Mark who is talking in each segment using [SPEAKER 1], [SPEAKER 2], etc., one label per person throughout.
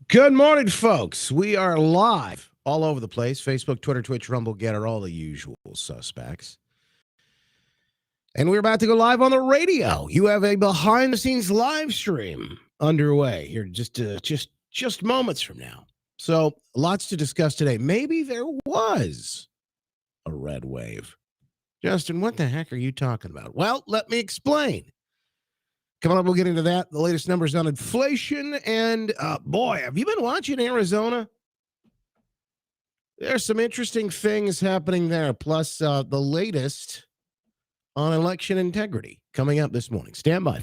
[SPEAKER 1] Good morning, folks. We are live all over the place. Facebook, Twitter, Twitch, Rumble, Getter, all the usual suspects. And we're about to go live on the radio. You have a behind-the-scenes live stream underway here just moments from now. So lots to discuss today. Maybe there was a red wave. Justin, what the heck are you talking about? Well, let me explain. Coming up, we'll get into that. The latest numbers on inflation. And boy, have you been watching Arizona? There's some interesting things happening there. Plus, the latest on election integrity coming up this morning. Stand by.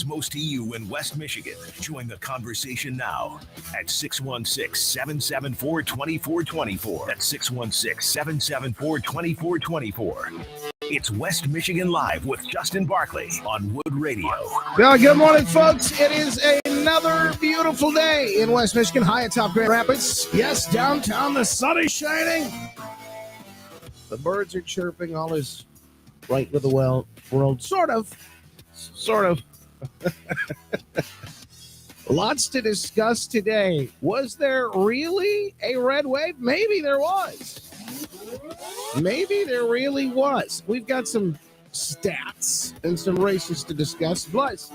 [SPEAKER 2] Most to you in West Michigan. Join the conversation now at 616-774-2424. That's 616-774-2424. It's West Michigan Live with Justin Barkley on Wood Radio.
[SPEAKER 1] Well, good morning, folks. It is another beautiful day in West Michigan, high atop Grand Rapids. Yes, downtown, the sun is shining. The birds are chirping. All is right with the world. Sort of. Lots to discuss today. Was there really a red wave? Maybe there was. Maybe there really was. We've got some stats and some races to discuss. Plus,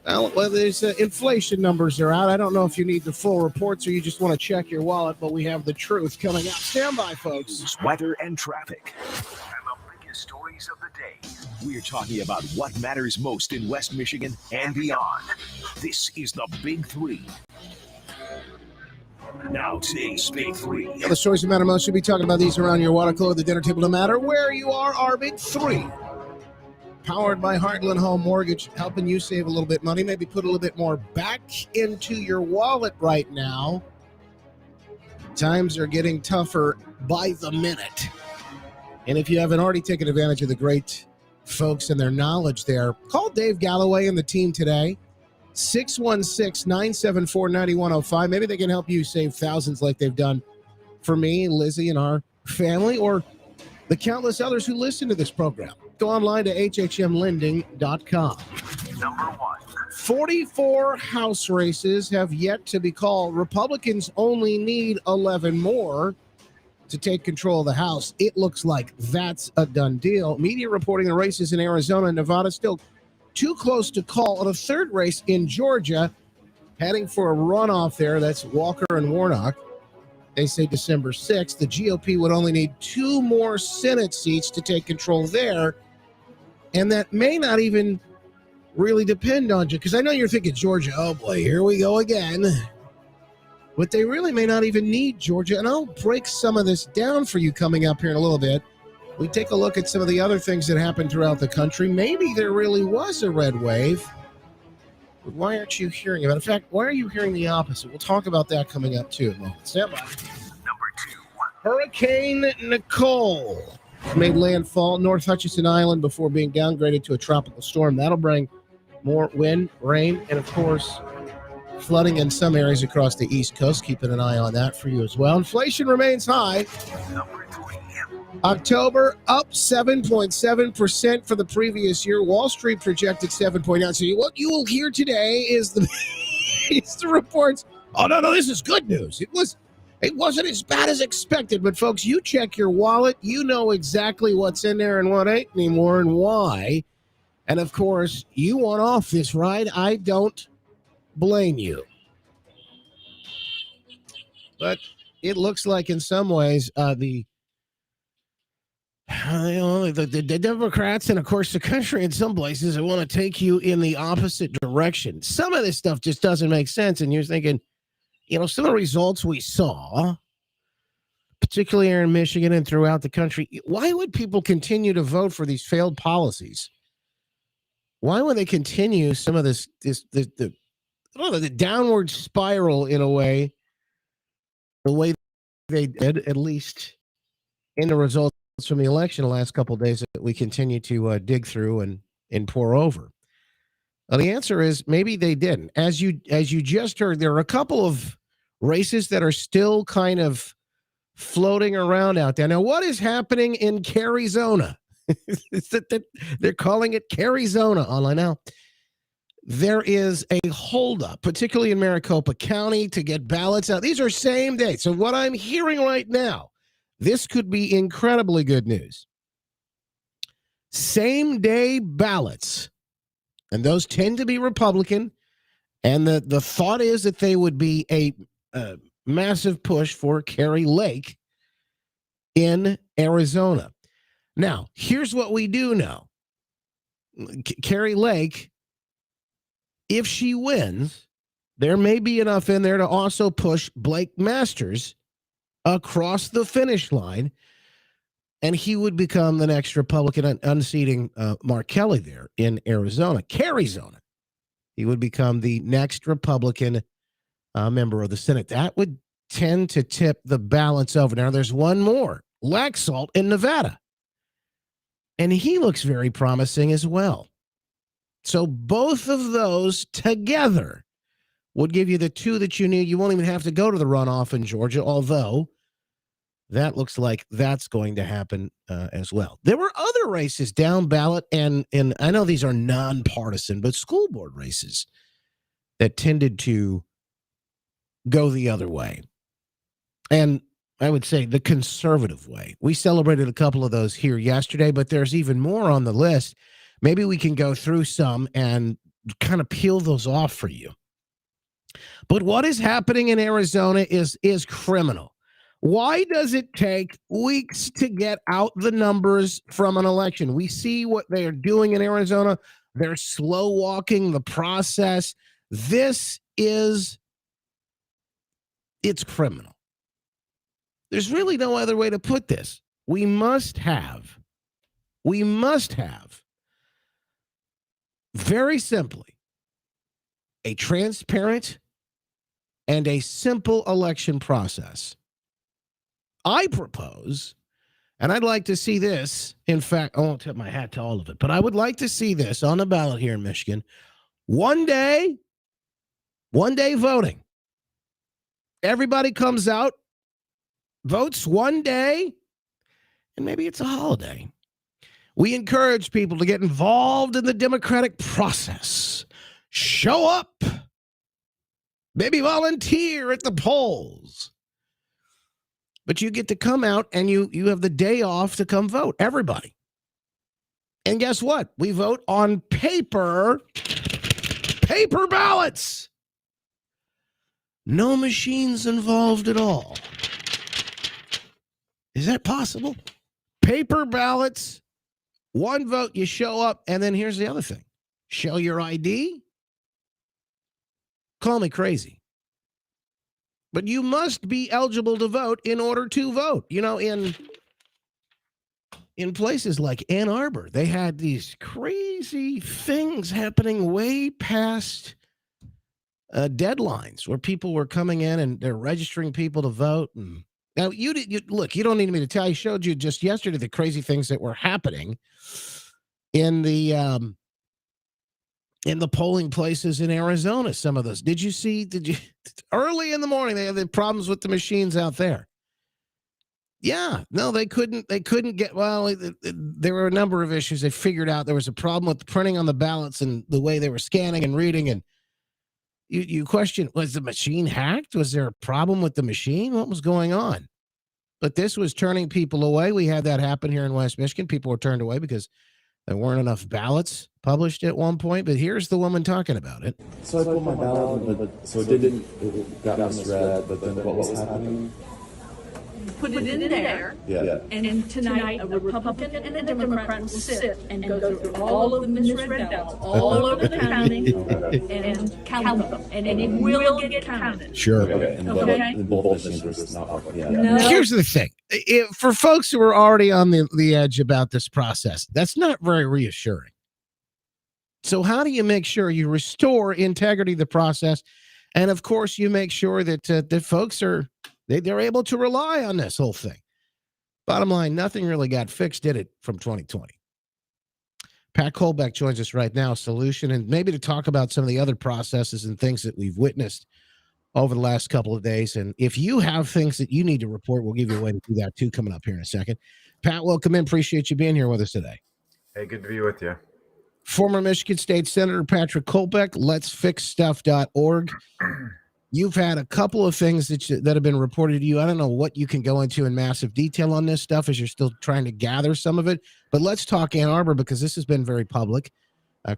[SPEAKER 1] well, there's inflation numbers are out. I don't know if you need the full reports or you just want to check your wallet, but we have the truth coming up. Stand by, folks.
[SPEAKER 2] Weather and traffic. And the biggest stories of the day. We're talking about what matters most in West Michigan and beyond. This is the Big Three. Now today's Big Three.
[SPEAKER 1] Yeah, the stories that matter most, should be talking about these around your water cooler, the dinner table, no matter where you are. Our Big Three. Powered by Heartland Home Mortgage, helping you save a little bit money, maybe put a little bit more back into your wallet right now. Times are getting tougher by the minute. And if you haven't already taken advantage of the great folks and their knowledge there, call Dave Galloway and the team today. 616-974-9105. Maybe they can help you save thousands like they've done for me, Lizzie, and our family, or the countless others who listen to this program. Go online to hhmlending.com.
[SPEAKER 2] Number one.
[SPEAKER 1] 44 House races have yet to be called. Republicans only need 11 more to take control of the House. It looks like that's a done deal. Media reporting the races in Arizona and Nevada still too close to call. On a third race in Georgia, heading for a runoff there. That's Walker and Warnock. They say December 6th. The GOP would only need 2 more Senate seats to take control there. And that may not even really depend on you, because I know you're thinking Georgia, oh boy, here we go again. But they really may not even need Georgia. And I'll break some of this down for you coming up here in a little bit. We take a look at some of the other things that happened throughout the country. Maybe there really was a red wave. But why aren't you hearing about it? In fact, why are you hearing the opposite? We'll talk about that coming up too in a moment. Stand by.
[SPEAKER 2] Number 2.
[SPEAKER 1] Hurricane Nicole made landfall North Hutchinson Island before being downgraded to a tropical storm. That'll bring more wind, rain, and of course, flooding in some areas across the East Coast. Keeping an eye on that for you as well. Inflation remains high.
[SPEAKER 2] Number 3.
[SPEAKER 1] October up 7.7% for the previous year. Wall Street projected 7.9. So what you will hear today is the reports. Oh no, this is good news. It wasn't as bad as expected, but folks, you check your wallet, you know exactly what's in there and what ain't anymore and why. And of course, you want off this ride. I don't blame you. But it looks like in some ways the Democrats and of course the country in some places want to take you in the opposite direction. Some of this stuff just doesn't make sense. And you're thinking, some of the results we saw, particularly here in Michigan and throughout the country, why would people continue to vote for these failed policies? Why would they continue some of the downward spiral in a way, the way they did, at least in the results from the election the last couple of days that we continue to dig through and pour over? Well, the answer is maybe they didn't. As you just heard, there are a couple of races that are still kind of floating around out there. Now, what is happening in Carizona? They're calling it Carizona online now. There is a holdup, particularly in Maricopa County, to get ballots out. These are same day. So what I'm hearing right now, this could be incredibly good news. Same day ballots, and those tend to be Republican. And the thought is that they would be a massive push for Kari Lake in Arizona. Now, here's what we do know. Kari Lake, if she wins, there may be enough in there to also push Blake Masters across the finish line, and he would become the next Republican unseating Mark Kelly there in Arizona. Carizona. He would become the next Republican member of the Senate. That would tend to tip the balance over. Now, there's one more, Laxalt in Nevada. And he looks very promising as well. So both of those together would give you the 2 that you need. You won't even have to go to the runoff in Georgia, although that looks like that's going to happen as well. There were other races down ballot, and I know these are nonpartisan, but school board races that tended to go the other way. And I would say the conservative way. We celebrated a couple of those here yesterday, but there's even more on the list. Maybe we can go through some and kind of peel those off for you. But what is happening in Arizona is criminal. Why does it take weeks to get out the numbers from an election? We see what they are doing in Arizona. They're slow walking the process. It's criminal. There's really no other way to put this. We must have, very simply, a transparent and a simple election process. I propose, and I'd like to see this, in fact, I won't tip my hat to all of it, but I would like to see this on the ballot here in Michigan. One day voting. Everybody comes out, votes one day, and maybe it's a holiday. We encourage people to get involved in the democratic process. Show up. Maybe volunteer at the polls. But you get to come out and you have the day off to come vote. Everybody. And guess what? We vote on paper ballots. No machines involved at all. Is that possible? Paper ballots, one vote, you show up, and then here's the other thing. Show your ID. Call me crazy. But you must be eligible to vote in order to vote. You know, in places like Ann Arbor, they had these crazy things happening way past deadlines where people were coming in and they're registering people to vote. And now look, you don't need me to tell you. I showed you just yesterday the crazy things that were happening in the polling places in Arizona. Some of those. Did you early in the morning they had the problems with the machines out there? Yeah, no, they couldn't get, well, there were a number of issues. They figured out there was a problem with the printing on the ballots and the way they were scanning and reading. And you question, was the machine hacked? Was there a problem with the machine? What was going on? But this was turning people away. We had that happen here in West Michigan. People were turned away because there weren't enough ballots published at one point. But here's the woman talking about it.
[SPEAKER 3] So I put my ballot in, it got misread, but then what was happening?
[SPEAKER 4] Put it in there, and tonight a Republican and a Democrat will sit and go through all of the misread ballots all over the county and count them, and it will get counted.
[SPEAKER 1] Sure.
[SPEAKER 3] Okay. And both machines were just not working.
[SPEAKER 4] No.
[SPEAKER 1] Here's the thing. For folks who are already on the edge about this process, that's not very reassuring. So how do you make sure you restore integrity of the process? And of course, you make sure that that folks are they're able to rely on this whole thing. Bottom line, nothing really got fixed, did it, from 2020? Pat Kolbeck joins us right now, Solution, and maybe to talk about some of the other processes and things that we've witnessed over the last couple of days. And if you have things that you need to report, we'll give you a way to do that too coming up here in a second. Pat, welcome in. Appreciate you being here with us today.
[SPEAKER 5] Hey, good to be with you.
[SPEAKER 1] Former Michigan State Senator Patrick Kolbeck, letsfixstuff.org. You've had a couple of things that have been reported to you. I don't know what you can go into in massive detail on this stuff as you're still trying to gather some of it. But let's talk Ann Arbor because this has been very public.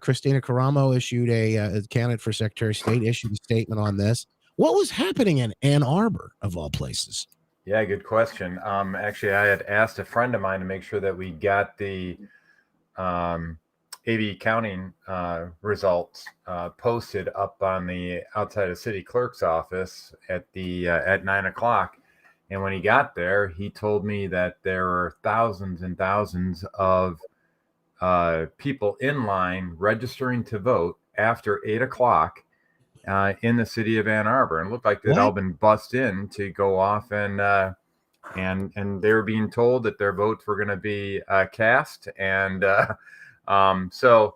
[SPEAKER 1] Christina Caramo issued a candidate for Secretary of State, issued a statement on this. What was happening in Ann Arbor, of all places?
[SPEAKER 5] Yeah, good question. Actually, I had asked a friend of mine to make sure that we got the AV counting results posted up on the outside of city clerk's office at 9 o'clock. And when he got there, he told me that there were thousands and thousands of people in line registering to vote after 8 o'clock in the city of Ann Arbor. And it looked like they'd all been bussed in to go off and they were being told that their votes were going to be cast. And so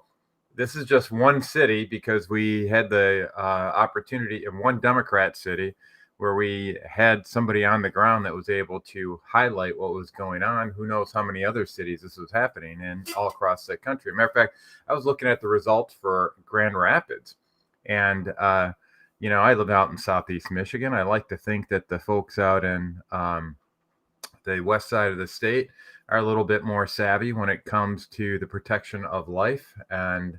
[SPEAKER 5] this is just one city because we had the opportunity in one Democrat city where we had somebody on the ground that was able to highlight what was going on. Who knows how many other cities this was happening in all across the country. Matter of fact, I was looking at the results for Grand Rapids. And, I live out in Southeast Michigan. I like to think that the folks out in the west side of the state are a little bit more savvy when it comes to the protection of life. And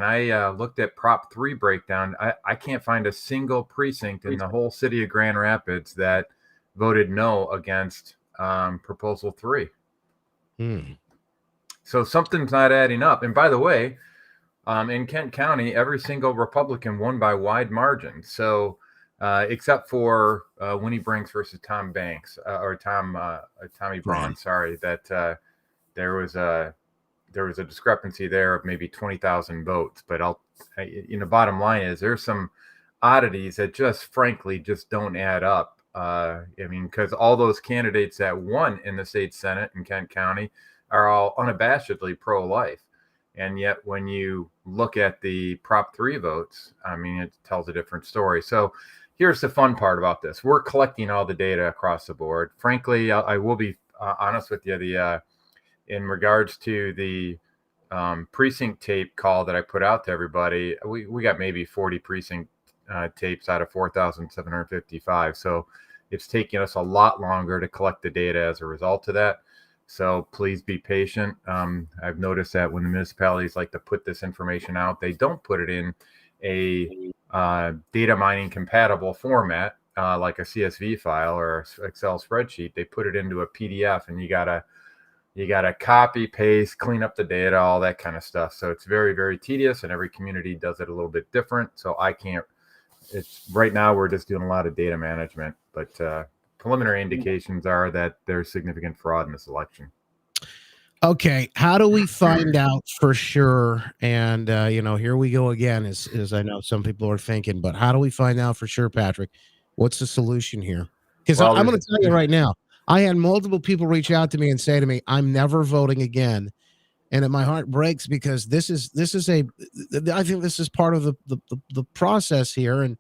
[SPEAKER 5] I looked at Prop 3 breakdown. I can't find a single precinct in the whole city of Grand Rapids that voted no against Proposal 3. So something's not adding up. And by the way, in Kent County, every single Republican won by wide margins. So except for Winnie Brinks versus Tom Banks or Tommy Braun. Sorry, that there was a discrepancy there of maybe 20,000 votes. But bottom line is there's some oddities that frankly don't add up. Because all those candidates that won in the state Senate in Kent County are all unabashedly pro-life. And yet when you look at the Prop 3 votes, it tells a different story. So here's the fun part about this. We're collecting all the data across the board. Frankly, I will be honest with you. In regards to the precinct tape call that I put out to everybody, we got maybe 40 precinct tapes out of 4,755. So it's taking us a lot longer to collect the data as a result of that. So please be patient. I've noticed that when the municipalities like to put this information out, they don't put it in a data mining compatible format like a CSV file or Excel spreadsheet. They put it into a PDF, and you gotta copy, paste, clean up the data, all that kind of stuff. So it's very, very tedious, and every community does it a little bit different. So I can't. It's right now we're just doing a lot of data management, but preliminary indications are that there's significant fraud in this election.
[SPEAKER 1] Okay, how do we find out for sure? And here we go again, as I know some people are thinking, but how do we find out for sure, Patrick? What's the solution here? Because
[SPEAKER 5] Well,
[SPEAKER 1] I'm going to tell you right now, I had multiple people reach out to me and say to me, "I'm never voting again," and my heart breaks because I think this is part of the process here, and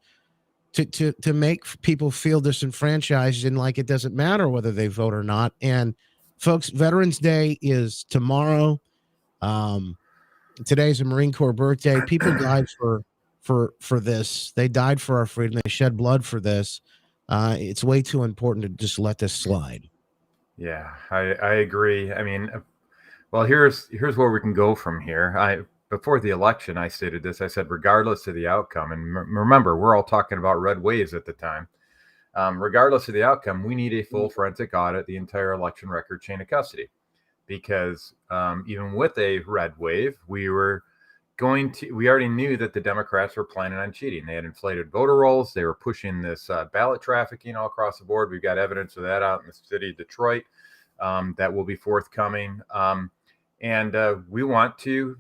[SPEAKER 1] to make people feel disenfranchised and like it doesn't matter whether they vote or not. And folks, Veterans Day is tomorrow. Today's a Marine Corps birthday. People died for this. They died for our freedom. They shed blood for this. It's way too important to just let this slide.
[SPEAKER 5] Yeah, I agree. I mean, well, here's where we can go from here. Before the election, I stated this. I said, regardless of the outcome, and remember, we're all talking about red waves at the time. Regardless of the outcome, we need a full forensic audit, the entire election record chain of custody, because even with a red wave, we already knew that the Democrats were planning on cheating. They had inflated voter rolls. They were pushing this ballot trafficking all across the board. We've got evidence of that out in the city of Detroit that will be forthcoming. And we want to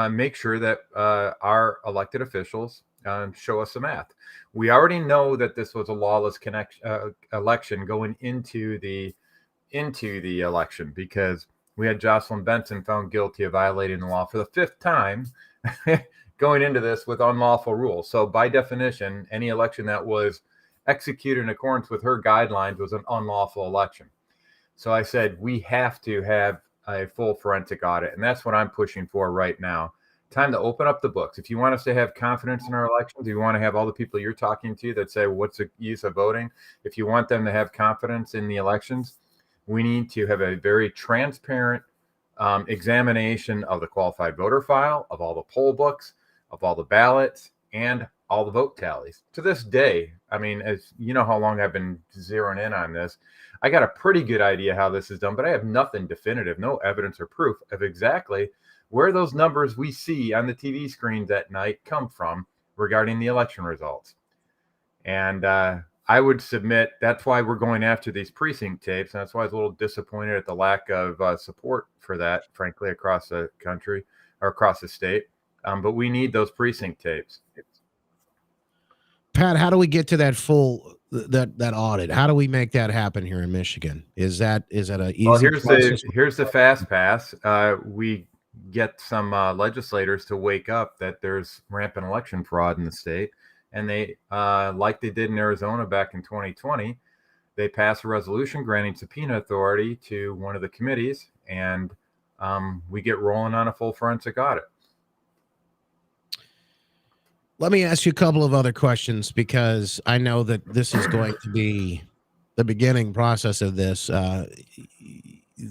[SPEAKER 5] make sure that our elected officials show us the math. We already know that this was a lawless election going into the election, because we had Jocelyn Benson found guilty of violating the law for the 5th time going into this with unlawful rules. So by definition, any election that was executed in accordance with her guidelines was an unlawful election. So I said, we have to have a full forensic audit. And that's what I'm pushing for right now. Time to open up the books. If you want us to have confidence in our elections, if you want to have all the people you're talking to that say, what's the use of voting? If you want them to have confidence in the elections, we need to have a very transparent examination of the qualified voter file, of all the poll books, of all the ballots, and all the vote tallies. To this day, I mean, as you know how long I've been zeroing in on this, I got a pretty good idea how this is done, but I have nothing definitive, no evidence or proof of exactly where those numbers we see on the TV screens at night come from regarding the election results. And I would submit that's why we're going after these precinct tapes. And that's why I was a little disappointed at the lack of support for that, frankly, across the country or across the state. But we need those precinct tapes.
[SPEAKER 1] Pat, how do we get to that full that audit? How do we make that happen here in Michigan? Is that a easy?
[SPEAKER 5] Well, here's the fast pass. We get some legislators to wake up that there's rampant election fraud in the state, and they like they did in Arizona back in 2020, they pass a resolution granting subpoena authority to one of the committees, and we get rolling on a full forensic audit.
[SPEAKER 1] Let me ask you a couple of other questions, because I know that this is going to be the beginning process of this.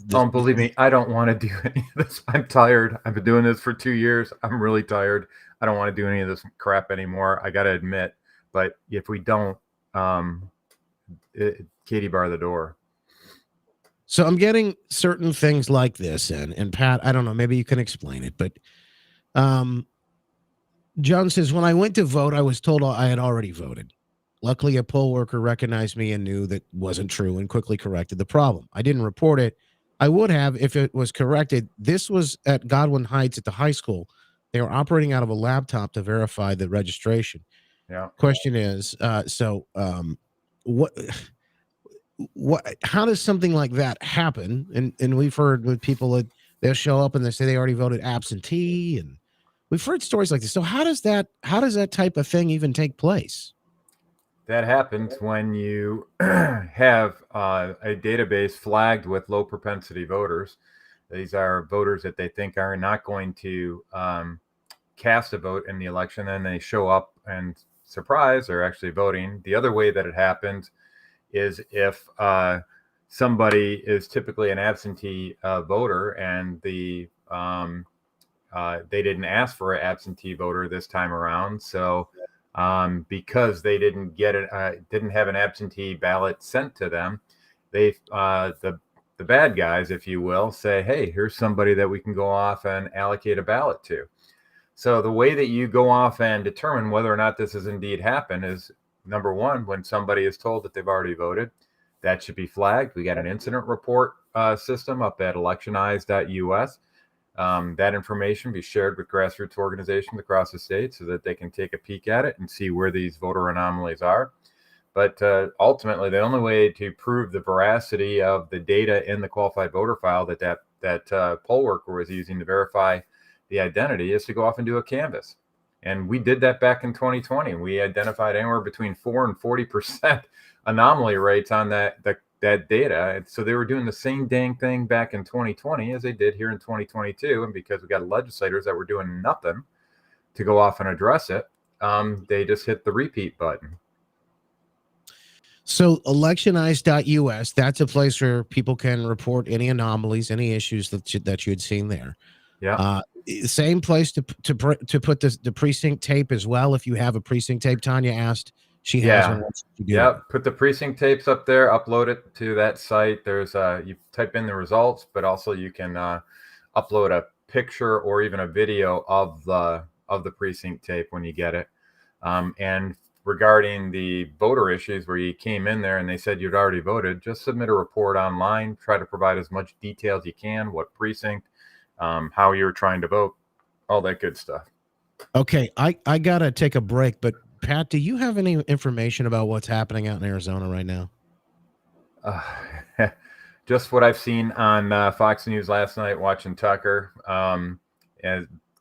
[SPEAKER 5] Don't believe me, I don't want to do any of this. I'm tired. I've been doing this for 2 years. I'm really tired. I don't want to do any of this crap anymore. I got to admit. But if we don't, Katie, bar the door.
[SPEAKER 1] So I'm getting certain things like this, and Pat, I don't know, maybe you can explain it, but John says, when I went to vote, I was told I had already voted. Luckily, a poll worker recognized me and knew that wasn't true and quickly corrected the problem. I didn't report it. I would have if it was corrected. This was at Godwin Heights at the high school. They were operating out of a laptop to verify the registration.
[SPEAKER 5] Yeah.
[SPEAKER 1] Question is, what? How does something like that happen? And we've heard with people that they'll show up and they say they already voted absentee, and we've heard stories like this. So how does that type of thing even take place?
[SPEAKER 5] That happens when you have a database flagged with low propensity voters, These are voters that they think are not going to cast a vote in the election, and they show up and surprise, they're actually voting. The other way that it happens is if somebody is typically an absentee voter and they didn't ask for an absentee voter this time around, so because they didn't have an absentee ballot sent to them, they the bad guys, if you will, say, hey, here's somebody that we can go off and allocate a ballot to. So the way that you go off and determine whether or not this has indeed happened is, number one, when somebody is told that they've already voted, that should be flagged. We got an incident report system up at electionize.us. That information be shared with grassroots organizations across the state so that they can take a peek at it and see where these voter anomalies are. But ultimately, the only way to prove the veracity of the data in the qualified voter file that poll worker was using to verify the identity is to go off and do a canvass. And we did that back in 2020. We identified anywhere between 4 and 40% anomaly rates on that data. And so they were doing the same dang thing back in 2020 as they did here in 2022. And because we got legislators that were doing nothing to go off and address it, they just hit the repeat button.
[SPEAKER 1] So electionize.us, that's a place where people can report any anomalies, any issues that you had seen there.
[SPEAKER 5] Yeah.
[SPEAKER 1] Same place to put the precinct tape as well. If you have a precinct tape, Tanya asked, she has one.
[SPEAKER 5] Yeah, put the precinct tapes up there, upload it to that site. There's you type in the results, but also you can upload a picture or even a video of the precinct tape when you get it. And regarding the voter issues where you came in there and they said you'd already voted, just submit a report online. Try to provide as much detail as you can, what precinct, how you're trying to vote, all that good stuff. Okay,
[SPEAKER 1] I gotta take a break, but Pat, do you have any information about what's happening out in Arizona right now?
[SPEAKER 5] Just what I've seen on Fox News last night, watching Tucker. And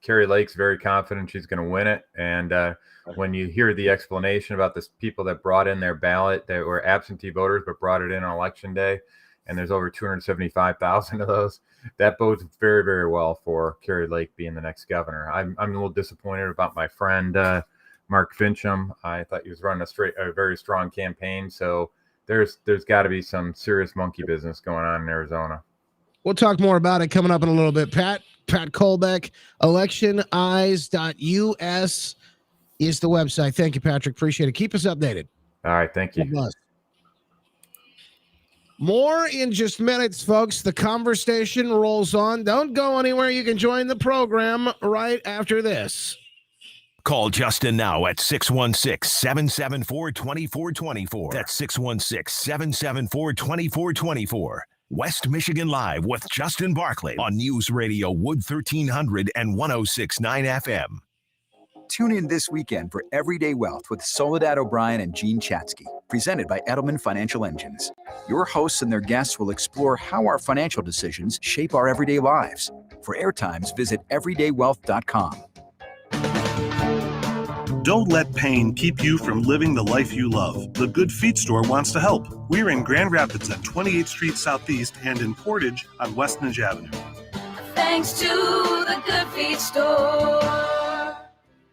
[SPEAKER 5] Carrie Lake's very confident she's going to win it. And when you hear the explanation about the people that brought in their ballot that were absentee voters but brought it in on election day, and there's over 275,000 of those, that bodes very, very well for Carrie Lake being the next governor. I'm a little disappointed about my friend Mark Fincham. I thought he was running a very strong campaign. So there's got to be some serious monkey business going on in Arizona.
[SPEAKER 1] We'll talk more about it coming up in a little bit. Pat Kolbeck, electionize.us is the website. Thank you, Patrick. Appreciate it. Keep us updated.
[SPEAKER 5] All right. Thank you.
[SPEAKER 1] More in just minutes, folks. The conversation rolls on. Don't go anywhere. You can join the program right after this.
[SPEAKER 2] Call Justin now at 616-774-2424. That's 616-774-2424. West Michigan Live with Justin Barclay on News Radio Wood 1300 and 106.9 FM.
[SPEAKER 6] Tune in this weekend for Everyday Wealth with Soledad O'Brien and Gene Chatsky, presented by Edelman Financial Engines. Your hosts and their guests will explore how our financial decisions shape our everyday lives. For airtimes, visit everydaywealth.com.
[SPEAKER 7] Don't let pain keep you from living the life you love. The Good Feet Store wants to help. We're in Grand Rapids at 28th Street Southeast and in Portage on West Midge Avenue.
[SPEAKER 8] Thanks to the Good Feet Store.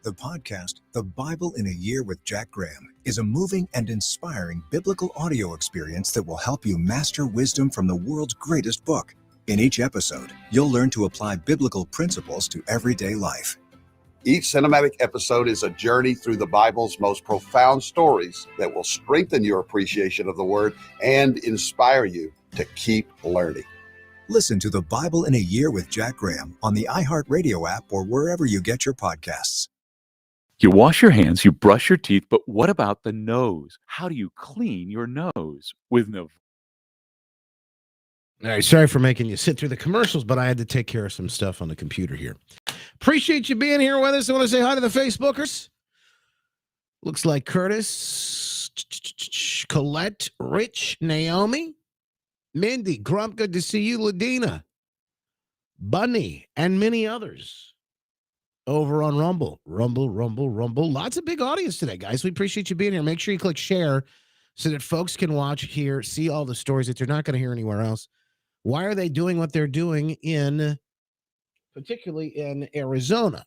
[SPEAKER 9] The podcast, The Bible in a Year with Jack Graham, is a moving and inspiring biblical audio experience that will help you master wisdom from the world's greatest book. In each episode, you'll learn to apply biblical principles to everyday life.
[SPEAKER 10] Each cinematic episode is a journey through the Bible's most profound stories that will strengthen your appreciation of the Word and inspire you to keep learning.
[SPEAKER 9] Listen to The Bible in a Year with Jack Graham on the iHeartRadio app or wherever you get your podcasts.
[SPEAKER 11] You wash your hands, you brush your teeth, but what about the nose? How do you clean your nose with Nav?
[SPEAKER 1] All right, sorry for making you sit through the commercials, but I had to take care of some stuff on the computer here. Appreciate you being here with us. I want to say hi to the Facebookers. Looks like Curtis, Colette, Rich, Naomi, Mindy, Grump, good to see you, Ladina, Bunny, and many others over on Rumble. Rumble. Lots of big audience today, guys. We appreciate you being here. Make sure you click share so that folks can watch, hear, see all the stories that they're not going to hear anywhere else. Why are they doing what they're doing particularly in Arizona?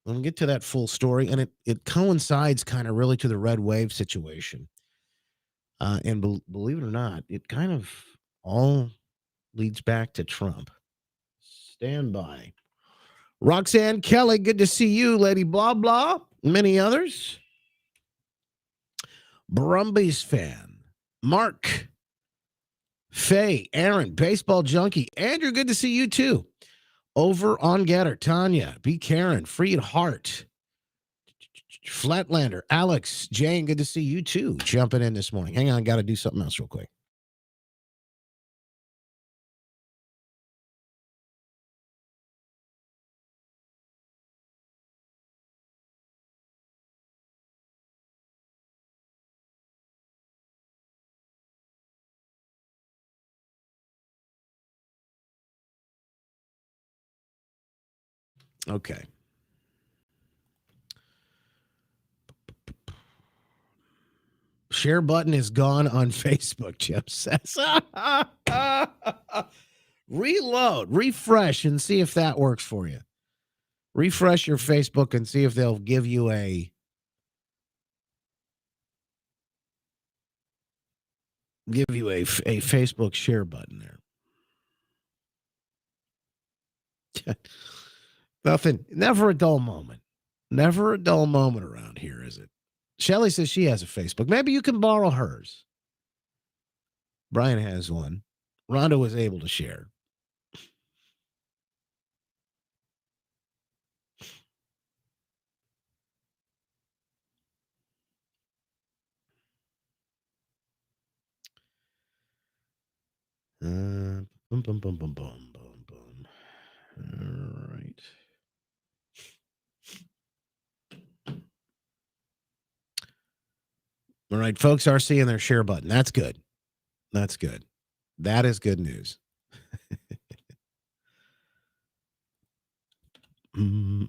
[SPEAKER 1] We'll get to that full story, and it coincides kind of really to the red wave situation. And believe it or not, it kind of all leads back to Trump. Stand by. Roxanne Kelly, good to see you, Lady Blah Blah, many others. Brumbies fan, Mark, Faye, Aaron, Baseball Junkie, Andrew, good to see you too. Over on Getter, Tanya, B. Karen, Freed Heart, Flatlander, Alex, Jane, good to see you too. Jumping in this morning. Hang on, got to do something else real quick. Okay. Share button is gone on Facebook, Jim says. Reload, refresh, and see if that works for you. Refresh your Facebook and see if they'll give you a Facebook share button there. Nothing, never a dull moment. Never a dull moment around here, is it? Shelly says she has a Facebook. Maybe you can borrow hers. Brian has one. Rhonda was able to share. Boom, boom, boom, boom, boom, boom, boom. All right. All right, folks are seeing their share button. That's good. That's good. That is good news. Okay.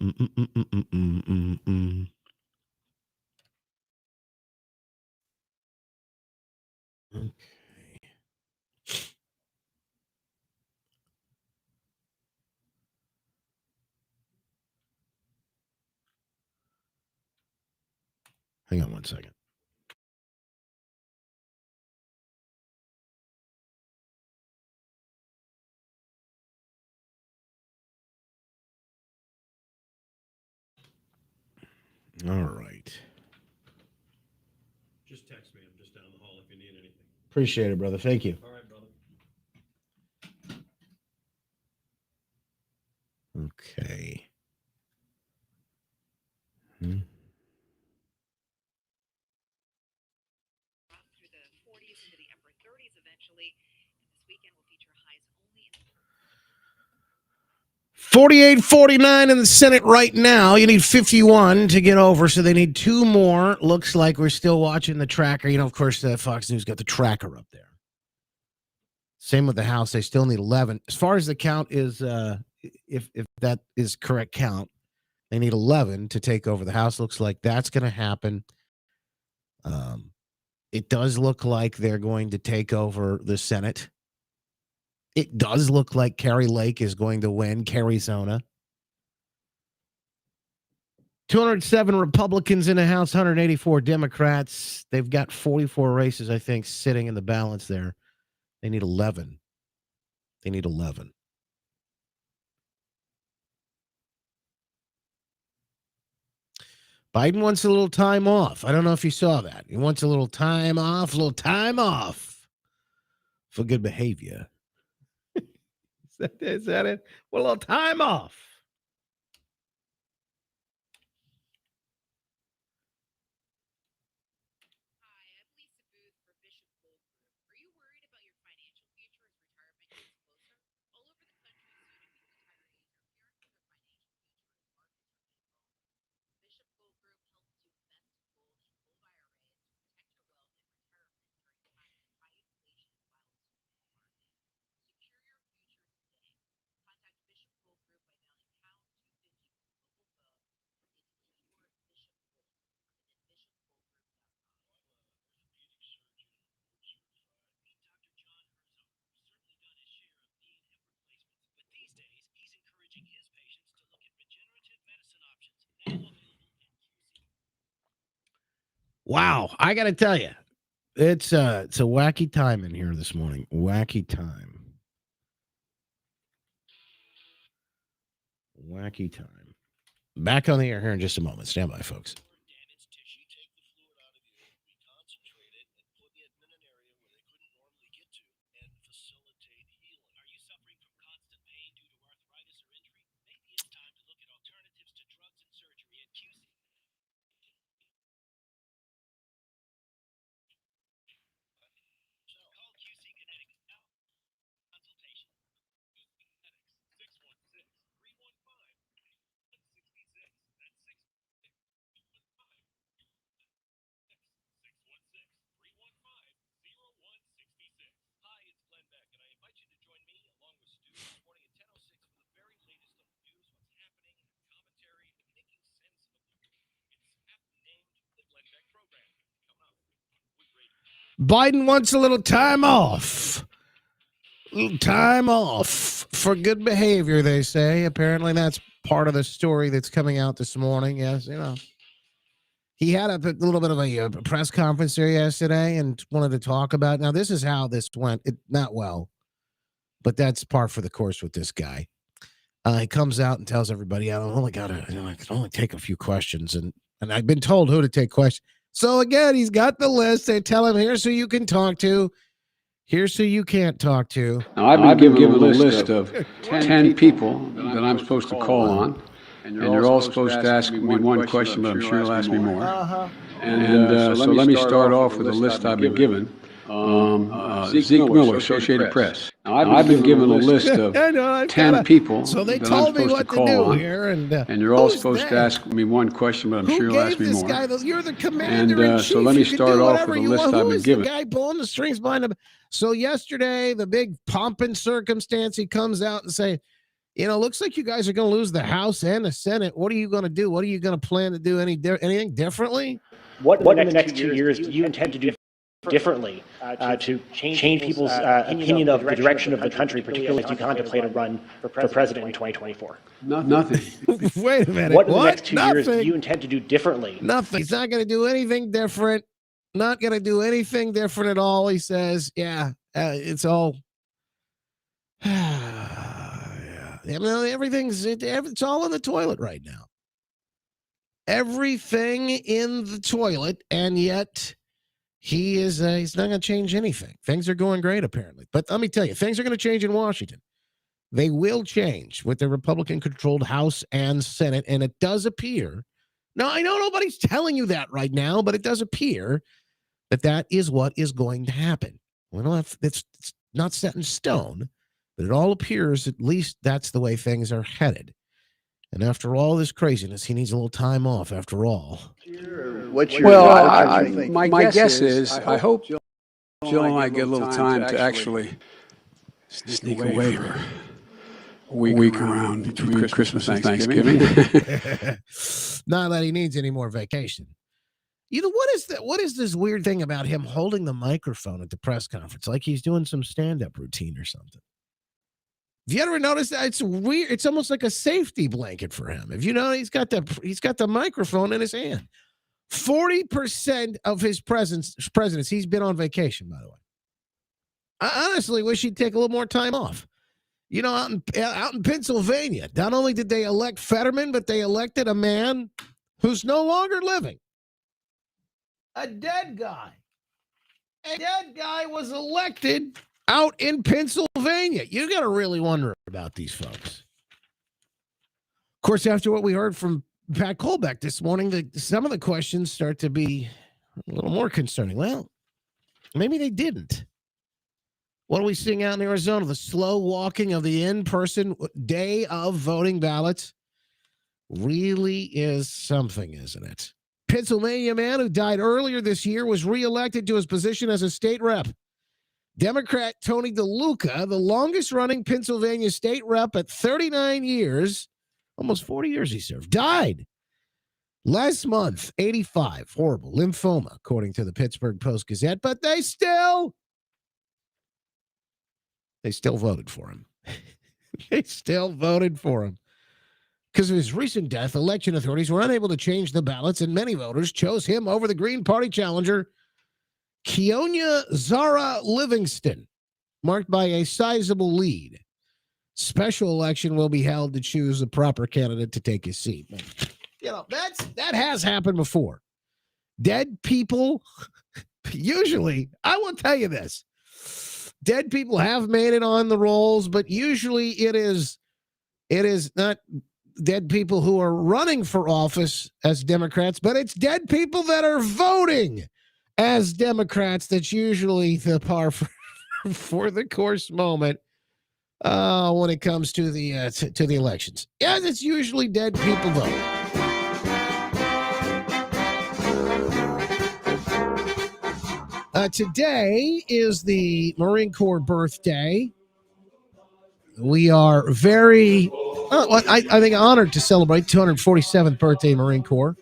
[SPEAKER 1] Hang on one second. All right.
[SPEAKER 12] Just text me. I'm just down the hall if you need anything.
[SPEAKER 1] Appreciate it, brother. Thank you.
[SPEAKER 12] All right, brother.
[SPEAKER 1] Okay. Hmm.
[SPEAKER 13] Through the 40s into the upper 30s eventually. And this weekend will feature highs only in
[SPEAKER 1] 48-49 in the Senate right now. You need 51 to get over, so they need two more. Looks like we're still watching the tracker. You know, of course, Fox News got the tracker up there. Same with the House. They still need 11. As far as the count is, if that is correct count, they need 11 to take over the House. Looks like that's going to happen. It does look like they're going to take over the Senate. It does look like Carrie Lake is going to win Arizona. 207 Republicans in the House, 184 Democrats. They've got 44 races, I think, sitting in the balance there. They need 11. They need 11. Biden wants a little time off. I don't know if you saw that. He wants a little time off for good behavior. Is that it? Well, a little time off. Wow, I got to tell you, it's a wacky time in here this morning. Wacky time. Wacky time. Back on the air here in just a moment. Stand by, folks. Biden wants a little time off. Time off for good behavior, they say. Apparently, that's part of the story that's coming out this morning. Yes, he had a little bit of a press conference there yesterday and wanted to talk about. Now, this is how this went. Not well, but that's par for the course with this guy. He comes out and tells everybody, I can only take a few questions, and I've been told who to take questions. So again, he's got the list. They tell him, here's who you can talk to. Here's who you can't talk to.
[SPEAKER 14] Now, I've been given a list of 10 people that I'm supposed to call on, and you're all supposed to ask me one question, but I'm sure you'll ask me more. And so let me start off with a list I've been given. Zeke Miller, Associated Press. Now, I've been given a list of 10 people
[SPEAKER 1] so they
[SPEAKER 14] that
[SPEAKER 1] told
[SPEAKER 14] I'm
[SPEAKER 1] me
[SPEAKER 14] supposed
[SPEAKER 1] what
[SPEAKER 14] to call
[SPEAKER 1] do
[SPEAKER 14] on,
[SPEAKER 1] here,
[SPEAKER 14] and you're all supposed to ask me one question, but I'm sure you'll ask me more.
[SPEAKER 1] You're the commander in chief.
[SPEAKER 14] So let me start off with a list I've been given.
[SPEAKER 1] The guy pulling the strings behind him. So yesterday, the big pomp and circumstance, he comes out and say, looks like you guys are going to lose the House and the Senate. What are you going to do? What are you going to plan to do? Anything differently?
[SPEAKER 15] What in the next 2 years do you intend to do differently to change people's opinion of the direction of the country, particularly as you contemplate a run for president in 2024?
[SPEAKER 14] Nothing.
[SPEAKER 1] Wait a minute.
[SPEAKER 15] What in the next 2 years do you intend to do differently?
[SPEAKER 1] Nothing. He's not going to do anything different. Not going to do anything different at all. He says, it's all. Everything's it's all in the toilet right now. Everything in the toilet, and yet he's not going to change anything. Things are going great, apparently. But let me tell you, things are going to change in Washington. They will change with the Republican-controlled House and Senate, and it does appear. Now, I know nobody's telling you that right now, but it does appear that is what is going to happen. Well, it's not set in stone, but it all appears at least that's the way things are headed. And after all this craziness, he needs a little time off after all.
[SPEAKER 14] My guess is I hope Jill and I get a little time to actually sneak away for a week around between Christmas and Thanksgiving.
[SPEAKER 1] Not that he needs any more vacation. What is this weird thing about him holding the microphone at the press conference like he's doing some stand-up routine or something? Have you ever noticed that? It's weird. It's almost like a safety blanket for him. If you know, he's got the microphone in his hand. 40% of his presidents, he's been on vacation, by the way. I honestly wish he'd take a little more time off. Out in Pennsylvania, not only did they elect Fetterman, but they elected a man who's no longer living. A dead guy. A dead guy was elected out in Pennsylvania. You got to really wonder about these folks. Of course, after what we heard from Pat Colbeck this morning, some of the questions start to be a little more concerning. Well, maybe they didn't. What are we seeing out in Arizona? The slow walking of the in-person day of voting ballots really is something, isn't it? Pennsylvania man who died earlier this year was reelected to his position as a state rep. Democrat Tony DeLuca, the longest-running Pennsylvania state rep at 39 years, almost 40 years he served, died last month, 85, horrible, lymphoma, according to the Pittsburgh Post-Gazette, but they still voted for him. They still voted for him. Because of his recent death, election authorities were unable to change the ballots, and many voters chose him over the Green Party challenger, Keonya Zara Livingston, marked by a sizable lead. Special election will be held to choose the proper candidate to take his seat. You know, that has happened before. Dead people, usually, I will tell you this. Dead people have made it on the rolls, but usually it is not dead people who are running for office as Democrats, but it's dead people that are voting as Democrats. That's usually the par for the course moment when it comes to the elections. Yeah, it's usually dead people voting. Today is the Marine Corps birthday. We are very, I think, honored to celebrate 247th birthday of Marine Corps.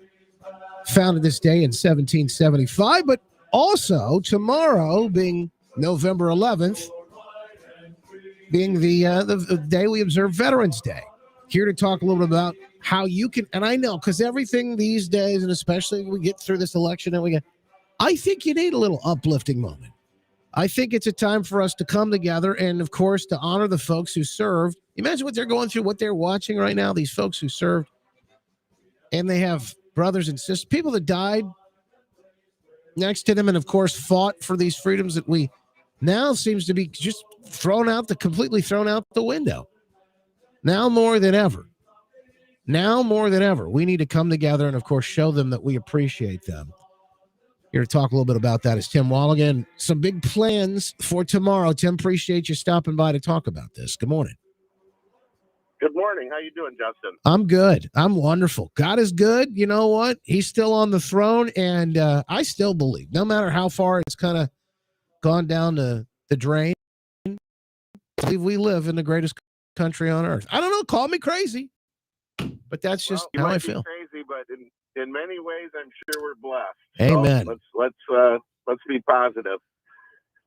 [SPEAKER 1] Founded this day in 1775, but also tomorrow, being November 11th, being the day we observe Veterans Day. Here to talk a little bit about how you can, and I know, because everything these days, and especially when we get through this election, I think you need a little uplifting moment. I think it's a time for us to come together and, of course, to honor the folks who served. Imagine what they're going through, what they're watching right now, these folks who served, and they have brothers and sisters, people that died next to them and, of course, fought for these freedoms that we now seems to be just completely thrown out the window. Now more than ever, we need to come together and, of course, show them that we appreciate them. Here to talk a little bit about that is Tim Walligan. Some big plans for tomorrow. Tim, appreciate you stopping by to talk about this. Good morning.
[SPEAKER 16] Good morning. How you doing, Justin?
[SPEAKER 1] I'm good. I'm wonderful. God is good. You know what? He's still on the throne, and I still believe, no matter how far it's kind of gone down the drain, I believe we live in the greatest country on earth. I don't know. Call me crazy, but that's just how I feel.
[SPEAKER 16] Crazy, but in many ways, I'm sure we're blessed.
[SPEAKER 1] Amen.
[SPEAKER 16] So let's be positive.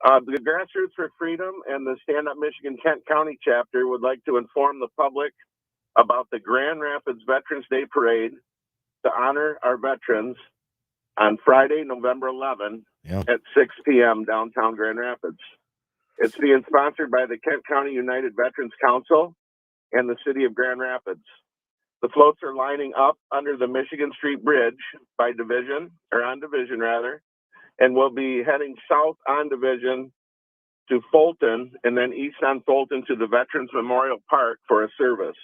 [SPEAKER 16] The Grassroots for Freedom and the Stand Up Michigan Kent County chapter would like to inform the public about the Grand Rapids Veterans Day Parade to honor our veterans on Friday, November 11 at 6 p.m. downtown Grand Rapids. It's being sponsored by the Kent County United Veterans Council and the City of Grand Rapids. The floats are lining up under the Michigan Street Bridge on Division, and will be heading south on Division to Fulton and then east on Fulton to the Veterans Memorial Park for a service.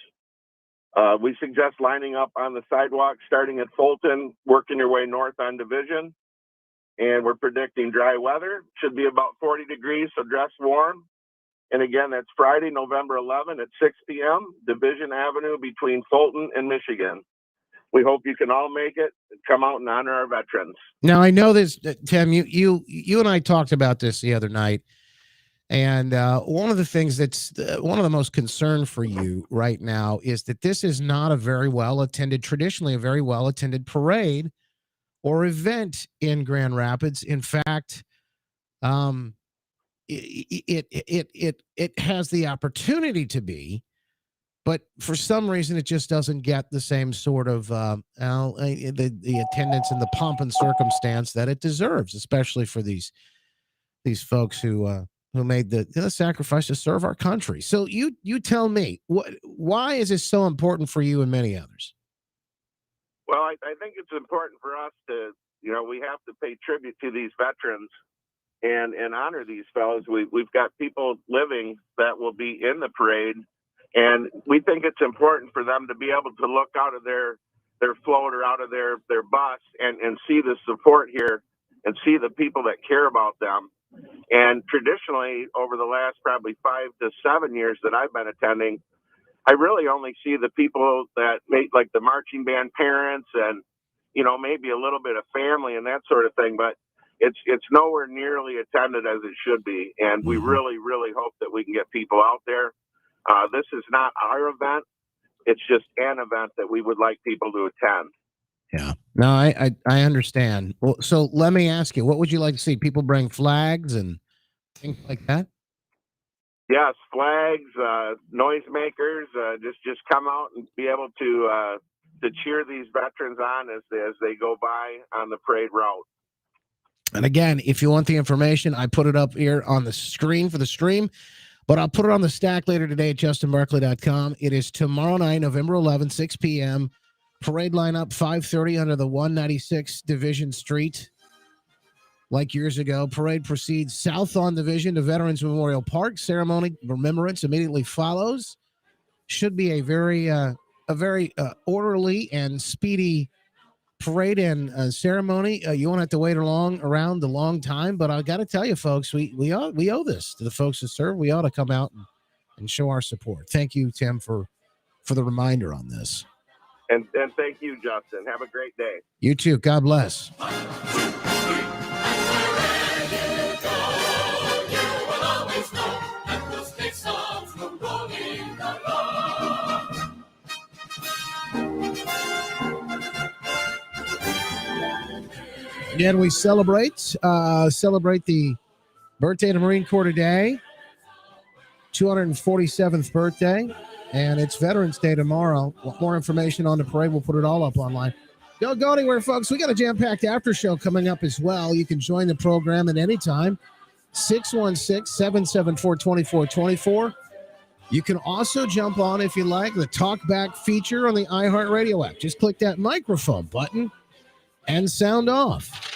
[SPEAKER 16] We suggest lining up on the sidewalk starting at Fulton, working your way north on Division. And we're predicting dry weather. Should be about 40 degrees, so dress warm. And again, that's Friday, November 11 at 6 p.m., Division Avenue between Fulton and Michigan. We hope you can all make it and come out and honor our veterans.
[SPEAKER 1] Now, I know this, Tim, you and I talked about this the other night. And one of the things that's one of the most concern for you right now is that this is not traditionally a very well-attended parade or event in Grand Rapids. In fact, it has the opportunity to be, but for some reason it just doesn't get the same sort of the attendance and the pomp and circumstance that it deserves, especially for these folks who made the sacrifice to serve our country. So you tell me, why is this so important for you and many others?
[SPEAKER 16] Well, I think it's important for us to, we have to pay tribute to these veterans and honor these fellows. We've got people living that will be in the parade, and we think it's important for them to be able to look out of their float or out of their bus and see the support here and see the people that care about them. And traditionally, over the last probably 5 to 7 years that I've been attending, I really only see the people that make, like the marching band parents and, maybe a little bit of family and that sort of thing. But it's nowhere nearly attended as it should be. And we really, really hope that we can get people out there. This is not our event. It's just an event that we would like people to attend.
[SPEAKER 1] Yeah. No, I understand. Well, so let me ask you, what would you like to see? People bring flags and things like that?
[SPEAKER 16] Yes, flags, noisemakers, just come out and be able to cheer these veterans on as they go by on the parade route.
[SPEAKER 1] And again, if you want the information, I put it up here on the screen for the stream, but I'll put it on the stack later today at justinbarkley.com. It is tomorrow night, November 11th, 6 p.m. Parade lineup, 5:30 under the 196 Division Street. Like years ago, parade proceeds south on Division to Veterans Memorial Park. Ceremony remembrance immediately follows. Should be a very orderly and speedy parade and ceremony. You won't have to wait around a long time. But I got to tell you, folks, we owe this to the folks who serve. We ought to come out and show our support. Thank you, Tim, for the reminder on this.
[SPEAKER 16] And thank you, Justin. Have a great day.
[SPEAKER 1] You too. God bless. Again, we celebrate the birthday of the Marine Corps today, 247th birthday, and it's Veterans Day tomorrow. More information on the parade, we'll put it all up online. Don't go anywhere, folks. We got a jam-packed after show coming up as well. You can join the program at any time, 616-774-2424. You can also jump on, if you like, the talkback feature on the iHeartRadio app. Just click that microphone button and sound off.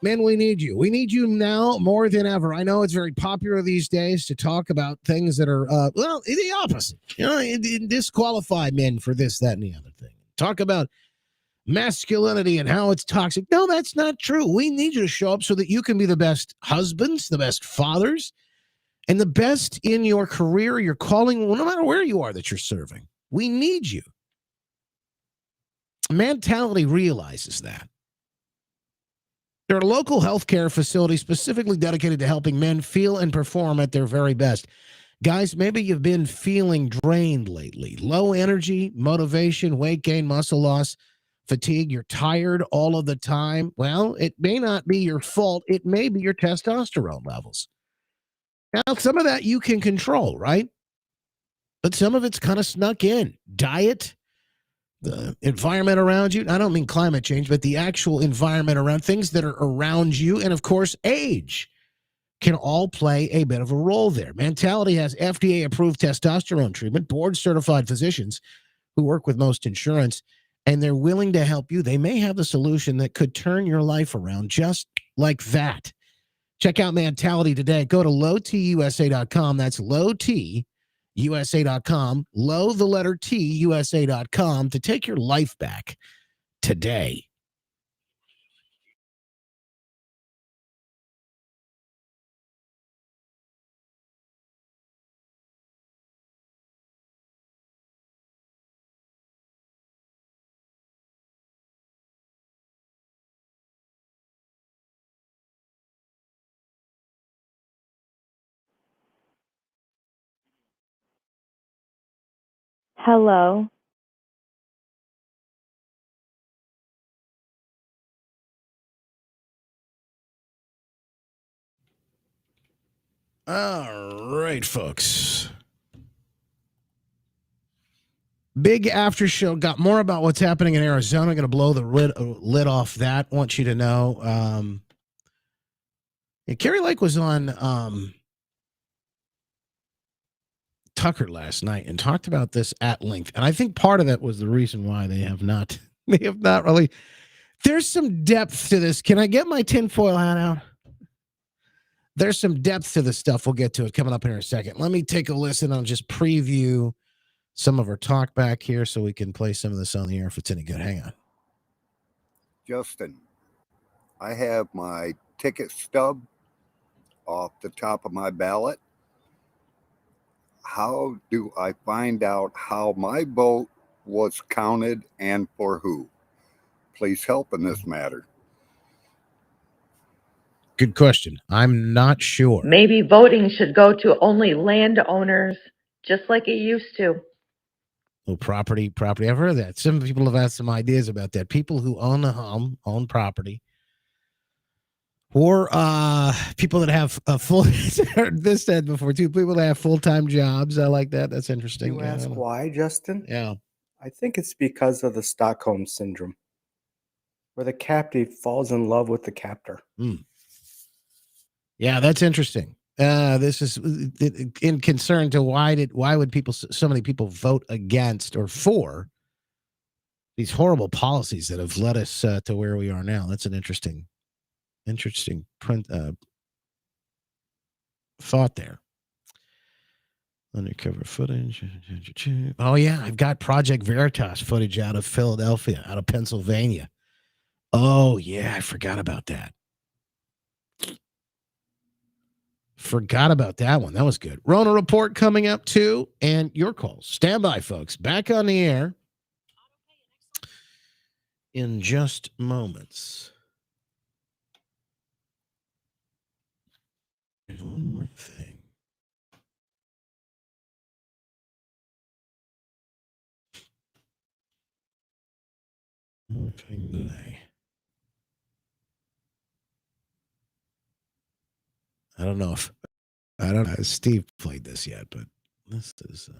[SPEAKER 1] Men, we need you. We need you now more than ever. I know it's very popular these days to talk about things that are, the opposite. You know, disqualify men for this, that, and the other thing. Talk about masculinity and how it's toxic. No, that's not true. We need you to show up so that you can be the best husbands, the best fathers, and the best in your career, your calling, no matter where you are that you're serving. We need you. Mentality realizes that. There are local healthcare facilities specifically dedicated to helping men feel and perform at their very best. Guys, maybe you've been feeling drained lately. Low energy, motivation, weight gain, muscle loss, fatigue. You're tired all of the time. Well, it may not be your fault. It may be your testosterone levels. Now, some of that you can control, right? But some of it's kind of snuck in. Diet, the environment around you. I don't mean climate change, but the actual environment around things that are around you. And of course, age can all play a bit of a role there. Mentality has FDA-approved testosterone treatment, board-certified physicians who work with most insurance, and they're willing to help you. They may have the solution that could turn your life around just like that. Check out Mentality today. Go to lowtusa.com. That's lowtusa.com. Low, the letter T, USA.com to take your life back today.
[SPEAKER 17] Hello.
[SPEAKER 1] All right, folks. Big after show. Got more about what's happening in Arizona. Going to blow the lid off that. Want you to know. Carrie Lake was on Tucker last night and talked about this at length. And I think part of that was the reason why they have not really. There's some depth to this. Can I get my tinfoil hat out? There's some depth to this stuff. We'll get to it coming up in a second. Let me take a listen. I'll just preview some of our talk back here so we can play some of this on the air if it's any good. Hang on.
[SPEAKER 18] Justin, I have my ticket stub off the top of my ballot. How do I find out how my vote was counted and for who? Please help in this matter.
[SPEAKER 1] Good question. I'm not sure.
[SPEAKER 17] Maybe voting should go to only landowners, just like it used to.
[SPEAKER 1] Oh, property. I've heard that. Some people have had some ideas about that. People who own a home, own property, Or people that have a full this said before too, people that have full-time jobs. I like that. That's interesting.
[SPEAKER 19] You ask why, Justin?
[SPEAKER 1] Yeah.
[SPEAKER 19] I think it's because of the Stockholm syndrome, where the captive falls in love with the captor.
[SPEAKER 1] Yeah, that's interesting. This is in concern to why would people, so many people vote against or for these horrible policies that have led us to where we are now. That's an interesting thought there. Undercover footage. Oh yeah, I've got Project Veritas footage out of Philadelphia, out of Pennsylvania. Oh yeah, I forgot about that. Forgot about that one. That was good. Rona Report coming up too, and your calls. Stand by, folks. Back on the air in just moments. There's one more thing. I don't know if Steve played this yet, but this is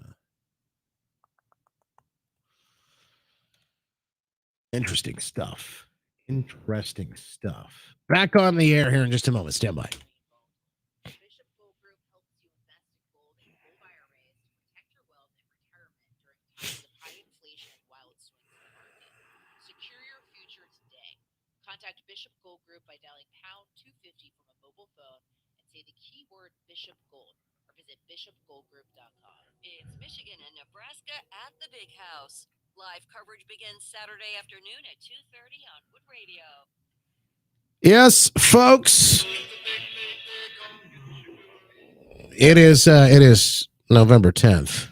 [SPEAKER 1] interesting stuff. Interesting stuff. Back on the air here in just a moment. Stand by.
[SPEAKER 13] Contact Bishop Gold Group by dialing #250 from a mobile phone and say the keyword Bishop Gold or visit bishopgoldgroup.com. It's Michigan and Nebraska at the Big House. Live coverage begins Saturday afternoon at 2:30 on Wood Radio.
[SPEAKER 1] Yes, folks. It is November 10th.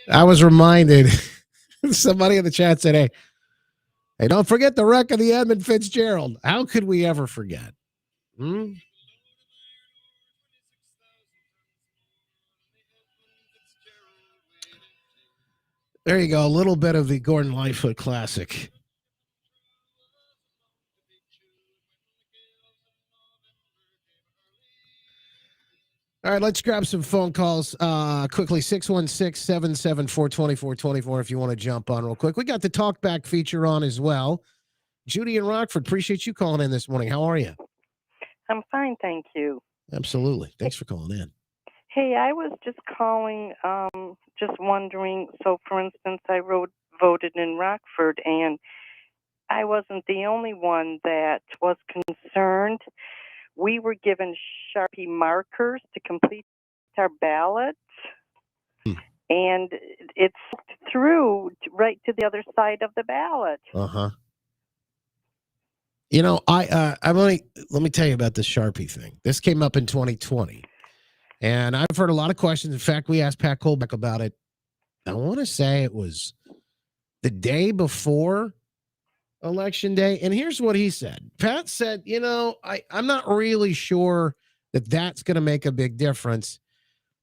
[SPEAKER 1] I was reminded, somebody in the chat said, hey, don't forget the wreck of the Edmund Fitzgerald. How could we ever forget? There you go. A little bit of the Gordon Lightfoot classic. All right, let's grab some phone calls quickly. 616-774-2424 if you want to jump on real quick. We got the talkback feature on as well. Judy in Rockford, appreciate you calling in this morning. How are you?
[SPEAKER 20] I'm fine, thank you.
[SPEAKER 1] Absolutely. Thanks for calling in.
[SPEAKER 20] Hey, I was just calling, just wondering. So, for instance, I voted in Rockford, and I wasn't the only one that was concerned. We were given Sharpie markers to complete our ballot, and it slipped through right to the other side of the ballot.
[SPEAKER 1] You know, let me tell you about this Sharpie thing. This came up in 2020, and I've heard a lot of questions. In fact, we asked Pat Colbeck about it. I want to say it was the day before Election Day, and here's what he said. Pat said, you know, I'm not really sure that that's going to make a big difference,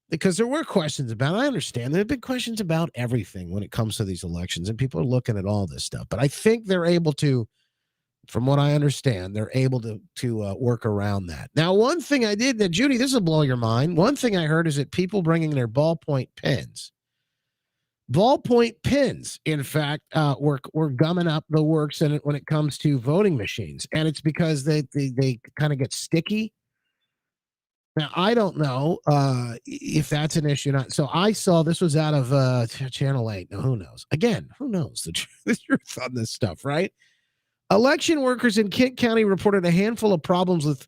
[SPEAKER 1] because there were questions about it. I understand there have been questions about everything when it comes to these elections, and people are looking at all this stuff. But I think they're able to, from what I understand, they're able to work around that. Now, one thing I did, that Judy, this will blow your mind. One thing I heard is that people bringing their ballpoint pens. Ballpoint pens, in fact, were gumming up the works when it comes to voting machines, and it's because they kind of get sticky. Now, I don't know if that's an issue or not. So I saw this was out of Channel 8. Now, who knows? Again, who knows the truth on this stuff, right? Election workers in Kent County reported a handful of problems with,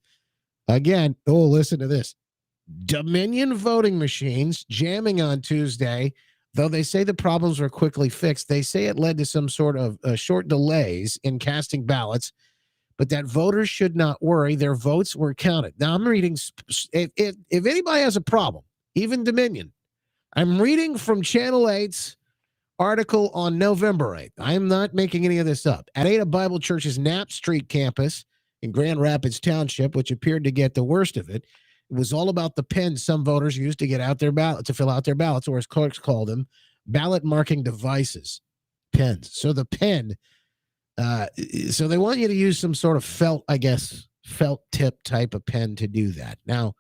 [SPEAKER 1] again, listen to this, Dominion voting machines jamming on Tuesday. Though they say the problems were quickly fixed, they say it led to some sort of short delays in casting ballots, but that voters should not worry. Their votes were counted. Now, I'm reading, if anybody has a problem, even Dominion, I'm reading from Channel 8's article on November 8th. I am not making any of this up. At Ada Bible Church's Knapp Street campus in Grand Rapids Township, which appeared to get the worst of it, it was all about the pens some voters used to get out their ballot, to fill out their ballots, or as clerks call them, ballot marking devices, pens. So the pen, so they want you to use some sort of felt, I guess, felt tip type of pen to do that. Now,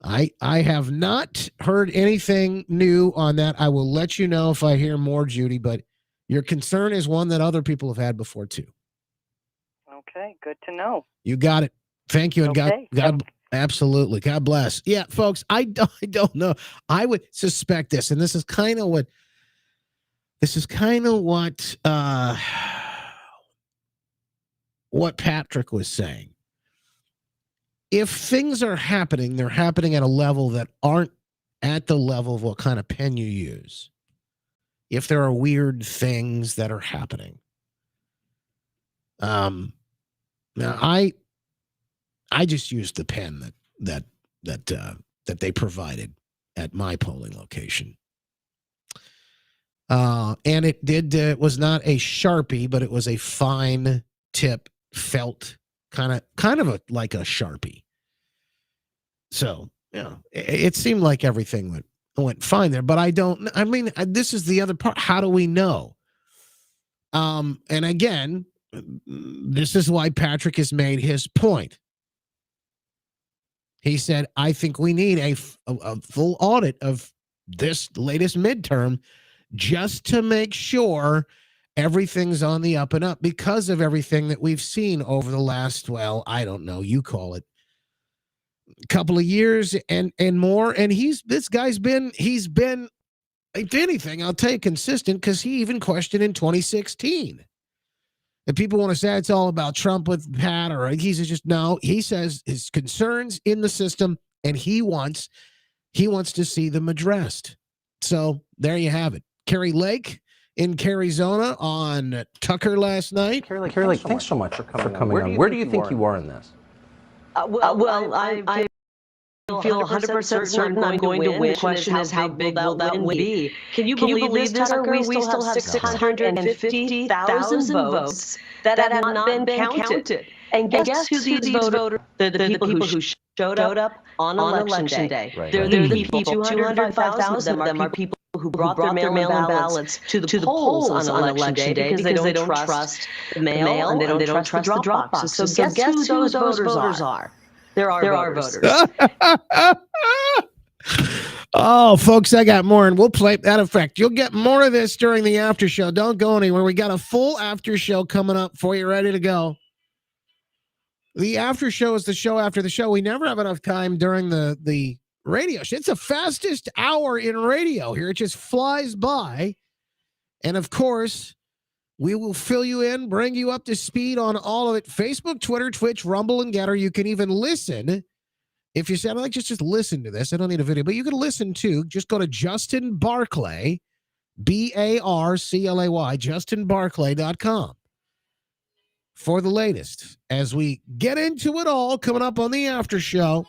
[SPEAKER 1] I have not heard anything new on that. I will let you know if I hear more, Judy, but your concern is one that other people have had before too.
[SPEAKER 20] Okay, good to know.
[SPEAKER 1] You got it. Thank you. And
[SPEAKER 20] Okay.
[SPEAKER 1] God, absolutely. God bless. Yeah, folks, I don't know. I would suspect this, and this is kind of what Patrick was saying. If things are happening, they're happening at a level that aren't at the level of what kind of pen you use. If there are weird things that are happening. Now I just used the pen that they provided at my polling location. And it was not a Sharpie, but it was a fine tip felt kind of like a Sharpie. So, it seemed like everything went fine there, but this is the other part. How do we know? And again, this is why Patrick has made his point. He said, I think we need a full audit of this latest midterm just to make sure everything's on the up and up because of everything that we've seen over the last, well, I don't know, you call it, couple of years and more. And he's been, if anything, I'll tell you, consistent, because he even questioned in 2016. And people want to say it's all about Trump with Pat, or he's just, no, he says his concerns in the system, and he wants to see them addressed. So there you have it. Carrie Lake in Arizona on Tucker last night.
[SPEAKER 21] Carrie Lake, thanks so much for coming on. Where do you think you are in this?
[SPEAKER 22] I feel 100% certain I'm going to win. The question is, how big will that win be? Can you believe this, Tucker? We still have 650,000 votes that have not been counted. And guess who these voters? They're the people who showed up on election day. Right. They're the people. 205,000 of them are people who brought their mail-in ballots to the polls on election day because they don't trust the mail and they don't trust the drop boxes. So guess who those voters are? There are voters.
[SPEAKER 1] Oh, folks, I got more, and we'll play that effect. You'll get more of this during the after show. Don't go anywhere. We got a full after show coming up for you, ready to go. The after show is the show after the show. We never have enough time during the radio show. It's the fastest hour in radio here. It just flies by. And, of course, we will fill you in, bring you up to speed on all of it. Facebook, Twitter, Twitch, Rumble, and Getter. You can even listen. If you say, like, just listen to this. I don't need a video, but you can listen too. Just go to Justin Barclay, BARCLAY, justinbarclay.com for the latest. As we get into it all, coming up on the after show,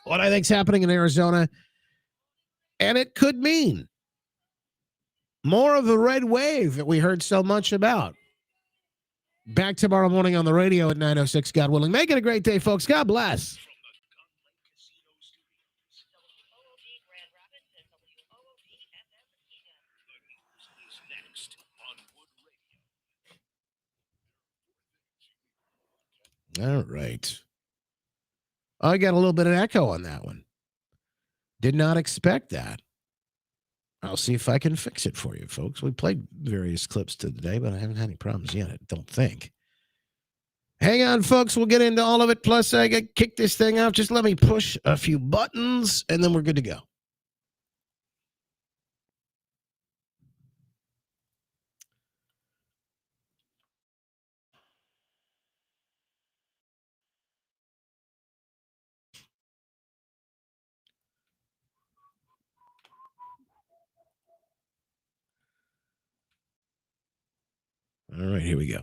[SPEAKER 1] what I think's happening in Arizona, and it could mean more of the red wave that we heard so much about. Back tomorrow morning on the radio at 9:06, God willing. Make it a great day, folks. God bless. All right. I got a little bit of echo on that one. Did not expect that. I'll see if I can fix it for you, folks. We played various clips today, but I haven't had any problems yet, I don't think. Hang on, folks. We'll get into all of it. Plus, I got to kick this thing off. Just let me push a few buttons, and then we're good to go. All right, here we go.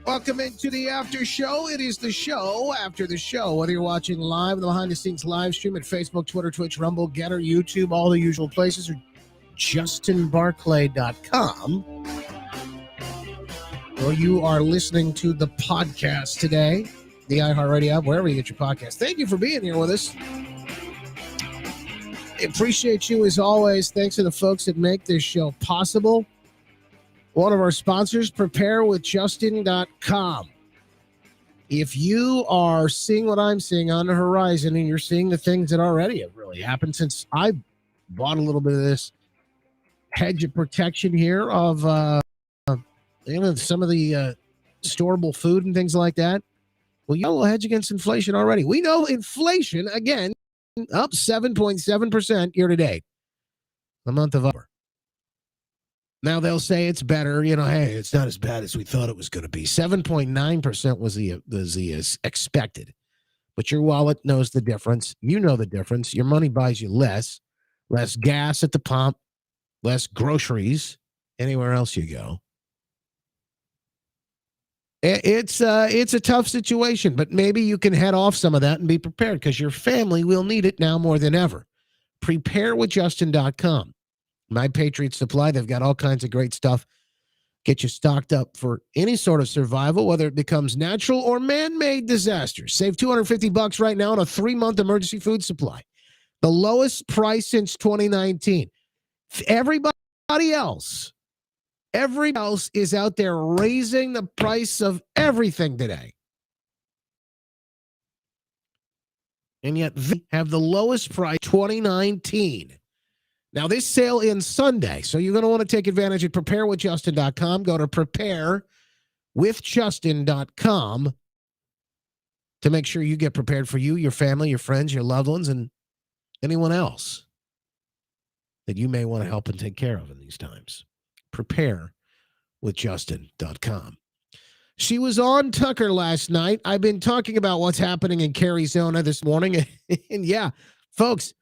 [SPEAKER 1] Welcome into the after show. It is the show after the show. Whether you're watching live, the behind-the-scenes live stream at Facebook, Twitter, Twitch, Rumble, Getter, YouTube, all the usual places, or justinbarclay.com. or you are listening to the podcast today, the iHeartRadio app, wherever you get your podcast. Thank you for being here with us. I appreciate you as always. Thanks to the folks that make this show possible. One of our sponsors, preparewithjustin.com. If you are seeing what I'm seeing on the horizon and you're seeing the things that already have really happened since I bought a little bit of this hedge of protection here of some of the storable food and things like that, well, you got a little hedge against inflation already. We know inflation, again, up 7.7% year to date, the month of October. Now they'll say it's better, hey, it's not as bad as we thought it was going to be. 7.9% was the expected. But your wallet knows the difference. You know the difference. Your money buys you less gas at the pump, less groceries anywhere else you go. It's a tough situation, but maybe you can head off some of that and be prepared because your family will need it now more than ever. Preparewithjustin.com. My Patriots Supply, they've got all kinds of great stuff. Get you stocked up for any sort of survival, whether it becomes natural or man-made disasters. Save $250 right now on a 3-month emergency food supply. The lowest price since 2019. Everybody else is out there raising the price of everything today. And yet they have the lowest price 2019. Now, this sale ends Sunday, so you're going to want to take advantage at preparewithjustin.com. Go to preparewithjustin.com to make sure you get prepared for you, your family, your friends, your loved ones, and anyone else that you may want to help and take care of in these times. Preparewithjustin.com. She was on Tucker last night. I've been talking about what's happening in Arizona this morning. And yeah, folks,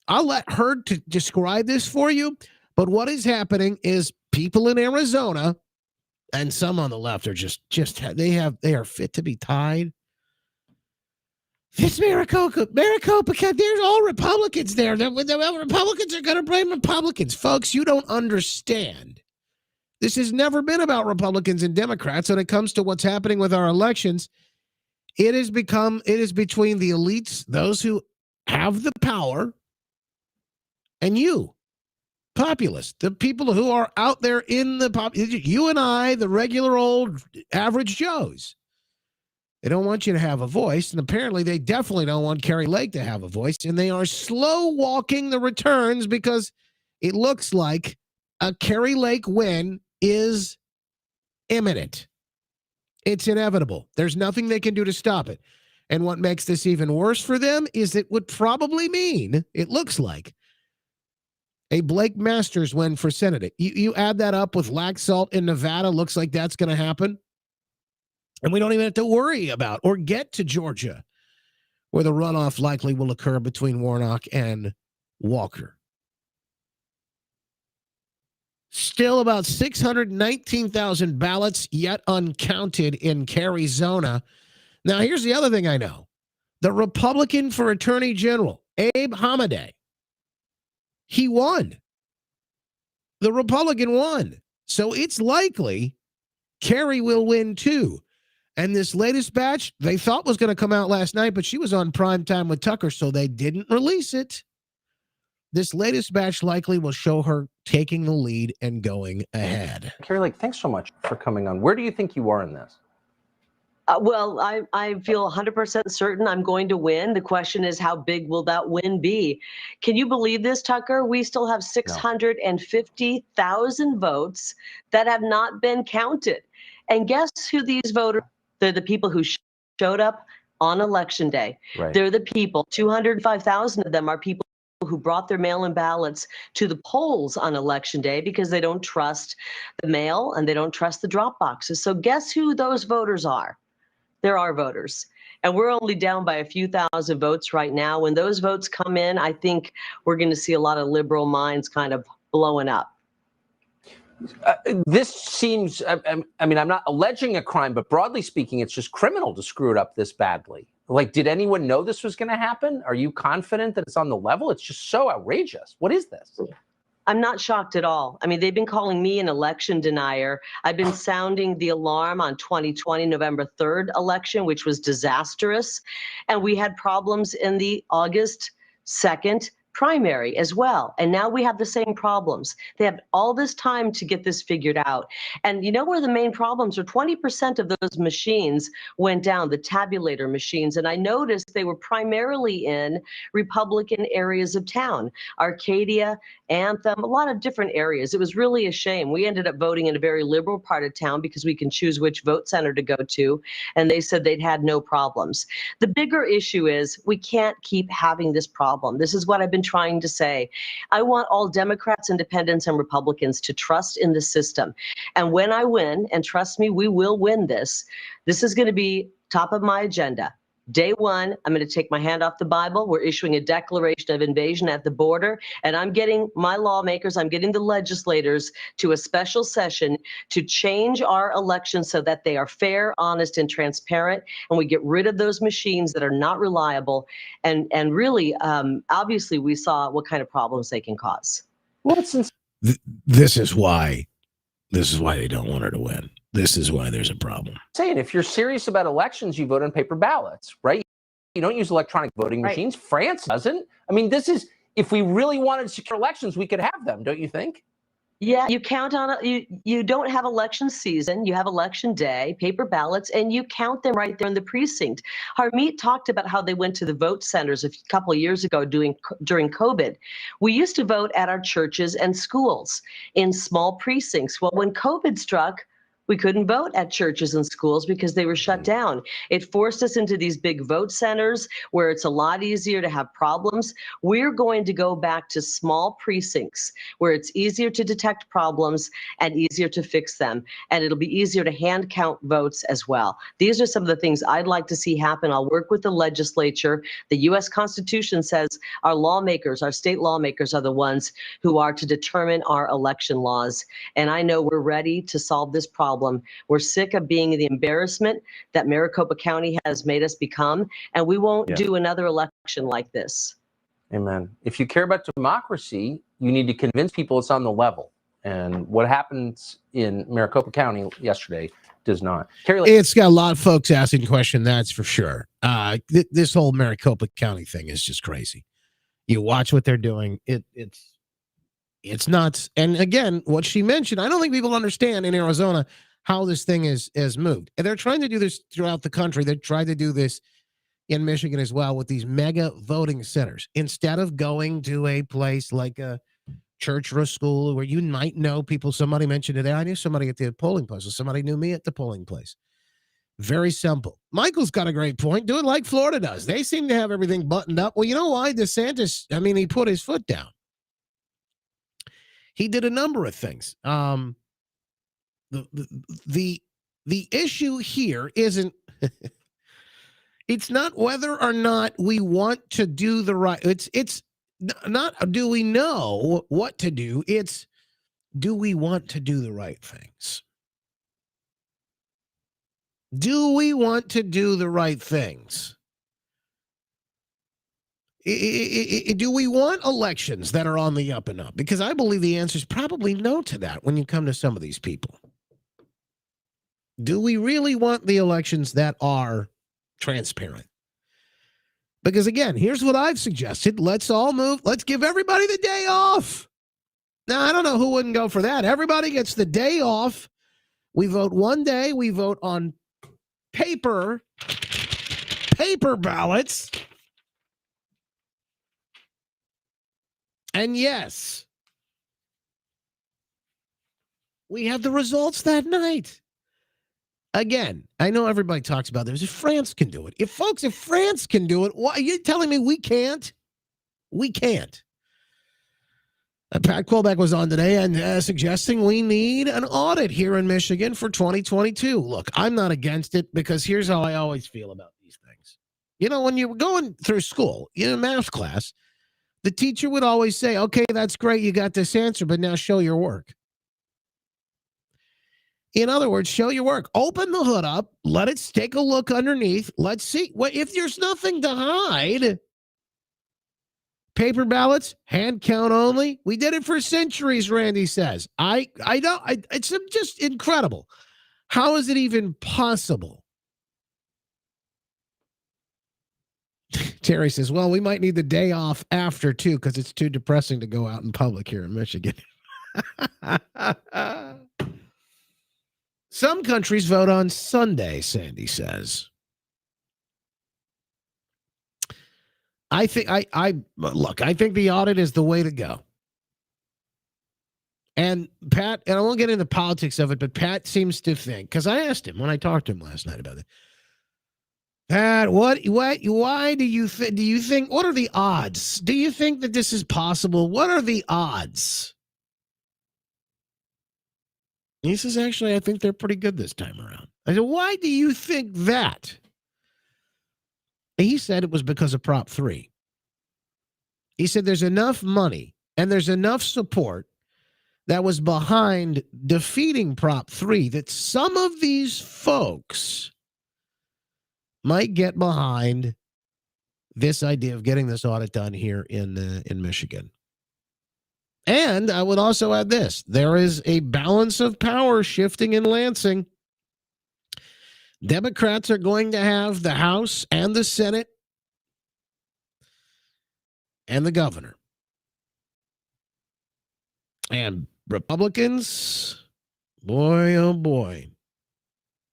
[SPEAKER 1] I'll let her to describe this for you, but what is happening is people in Arizona and some on the left are they are fit to be tied. It's Maricopa, because there's all Republicans there. The Republicans are going to blame Republicans. Folks, you don't understand. This has never been about Republicans and Democrats when it comes to what's happening with our elections. It is between the elites, those who have the power, and you, populace, the people who are out there in the you and I, the regular old average Joes. They don't want you to have a voice, and apparently they definitely don't want Kari Lake to have a voice, and they are slow walking the returns because it looks like a Kari Lake win is imminent. It's inevitable. There's nothing they can do to stop it. And what makes this even worse for them is it would probably mean, it looks like, a Blake Masters win for Senate. You add that up with Laxalt in Nevada, looks like that's going to happen. And we don't even have to worry about or get to Georgia, where the runoff likely will occur between Warnock and Walker. Still about 619,000 ballots yet uncounted in Arizona. Now, here's the other thing I know. The Republican for Attorney General, Abe Hamadeh, he won. The Republican won. So it's likely Kari will win too. And this latest batch, they thought was going to come out last night, but she was on prime time with Tucker, so they didn't release it. This latest batch likely will show her taking the lead and going ahead.
[SPEAKER 21] Kari Lake, thanks so much for coming on. Where do you think you are in this?
[SPEAKER 22] Well, I feel 100% certain I'm going to win. The question is, how big will that win be? Can you believe this, Tucker? We still have 650,000 votes that have not been counted. And guess who these voters are? They're the people who showed up on Election Day.
[SPEAKER 21] Right.
[SPEAKER 22] They're the people, 205,000 of them are people who brought their mail-in ballots to the polls on Election Day because they don't trust the mail and they don't trust the drop boxes. So guess who those voters are? There are voters. And we're only down by a few thousand votes right now. When those votes come in, I think we're going to see a lot of liberal minds kind of blowing up.
[SPEAKER 21] This seems, I mean, I'm not alleging a crime, but broadly speaking, it's just criminal to screw it up this badly. Like, did anyone know this was going to happen? Are you confident that it's on the level? It's just so outrageous. What is this?
[SPEAKER 22] I'm not shocked at all. I mean, they've been calling me an election denier. I've been sounding the alarm on 2020 November 3rd election, which was disastrous. And we had problems in the August 2nd primary as well. And now we have the same problems. They have all this time to get this figured out. And you know where the main problems are? 20% of those machines went down, the tabulator machines. And I noticed they were primarily in Republican areas of town, Arcadia, Anthem, a lot of different areas. It was really a shame. We ended up voting in a very liberal part of town because we can choose which vote center to go to. And they said they'd had no problems. The bigger issue is we can't keep having this problem. This is what I've been trying to say. I want all Democrats, Independents, and Republicans to trust in the system. And when I win, and trust me, we will win this, this is going to be top of my agenda. Day one, I'm going to take my hand off the Bible. We're issuing a declaration of invasion at the border. And I'm getting my lawmakers, I'm getting the legislators to a special session to change our elections so that they are fair, honest, and transparent. And we get rid of those machines that are not reliable. And really, obviously, we saw what kind of problems they can cause.
[SPEAKER 1] This is why they don't want her to win. This is why there's a problem.
[SPEAKER 21] Saying if you're serious about elections, you vote on paper ballots, right? You don't use electronic voting machines. France doesn't. I mean, this is, if we really wanted secure elections, we could have them, don't you think?
[SPEAKER 22] Yeah, you count on it. You don't have election season. You have election day, paper ballots, and you count them right there in the precinct. Harmeet talked about how they went to the vote centers a couple of years ago during COVID. We used to vote at our churches and schools in small precincts. Well, when COVID struck, we couldn't vote at churches and schools because they were shut down. It forced us into these big vote centers where it's a lot easier to have problems. We're going to go back to small precincts where it's easier to detect problems and easier to fix them. And it'll be easier to hand count votes as well. These are some of the things I'd like to see happen. I'll work with the legislature. The U.S. Constitution says our lawmakers, our state lawmakers, are the ones who are to determine our election laws. And I know we're ready to solve this problem. We're sick of being the embarrassment that Maricopa County has made us become, and we won't do another election like this.
[SPEAKER 21] Amen. If you care about democracy, you need to convince people it's on the level. And what happens in Maricopa County yesterday does not.
[SPEAKER 1] It's got a lot of folks asking the question, that's for sure. This whole Maricopa County thing is just crazy. You watch what they're doing. It's nuts. And again, what she mentioned, I don't think people understand in Arizona how this thing is moved. And they're trying to do this throughout the country. They tried to do this in Michigan as well with these mega voting centers. Instead of going to a place like a church or a school where you might know people, somebody mentioned today, I knew somebody at the polling place, or somebody knew me at the polling place. Very simple. Michael's got a great point. Do it like Florida does. They seem to have everything buttoned up. Well, you know why? DeSantis, I mean, he put his foot down. He did a number of things. The issue here isn't it's not whether or not we want to do the right. It's not do we know what to do. It's do we want to do the right things? Do we want to do the right things? Do we want elections that are on the up and up? Because I believe the answer is probably no to that when you come to some of these people. Do we really want the elections that are transparent? Because again, here's what I've suggested. Let's all move. Let's give everybody the day off. Now, I don't know who wouldn't go for that. Everybody gets the day off. We vote one day. We vote on paper ballots. And yes, we have the results that night. Again, I know everybody talks about this. If France can do it. If France can do it, why are you telling me we can't? We can't. Pat Colbeck was on today and suggesting we need an audit here in Michigan for 2022. Look, I'm not against it because here's how I always feel about these things. You know, when you're going through school, in a math class, the teacher would always say, okay, that's great. You got this answer, but now show your work. In other words, show your work. Open the hood up. Let it take a look underneath. Let's see. Well, if there's nothing to hide, Paper ballots, hand count only. We did it for centuries, Randy says. I know. It's just incredible. How is it even possible? Terry says, well, we might need the day off after, too, because it's too depressing to go out in public here in Michigan. Some countries vote on Sunday, Sandy says. I think I think the audit is the way to go. And Pat, and I won't get into the politics of it, but Pat seems to think, because I asked him when I talked to him last night about it. Pat, why do you think, what are the odds? Do you think that this is possible? What are the odds? And he says, actually, I think they're pretty good this time around. I said, why do you think that? And he said it was because of Prop 3. He said there's enough money and there's enough support that was behind defeating Prop 3 that some of these folks might get behind this idea of getting this audit done here in Michigan. And I would also add this. There is a balance of power shifting in Lansing. Democrats are going to have the House and the Senate and the governor. And Republicans, boy, oh boy.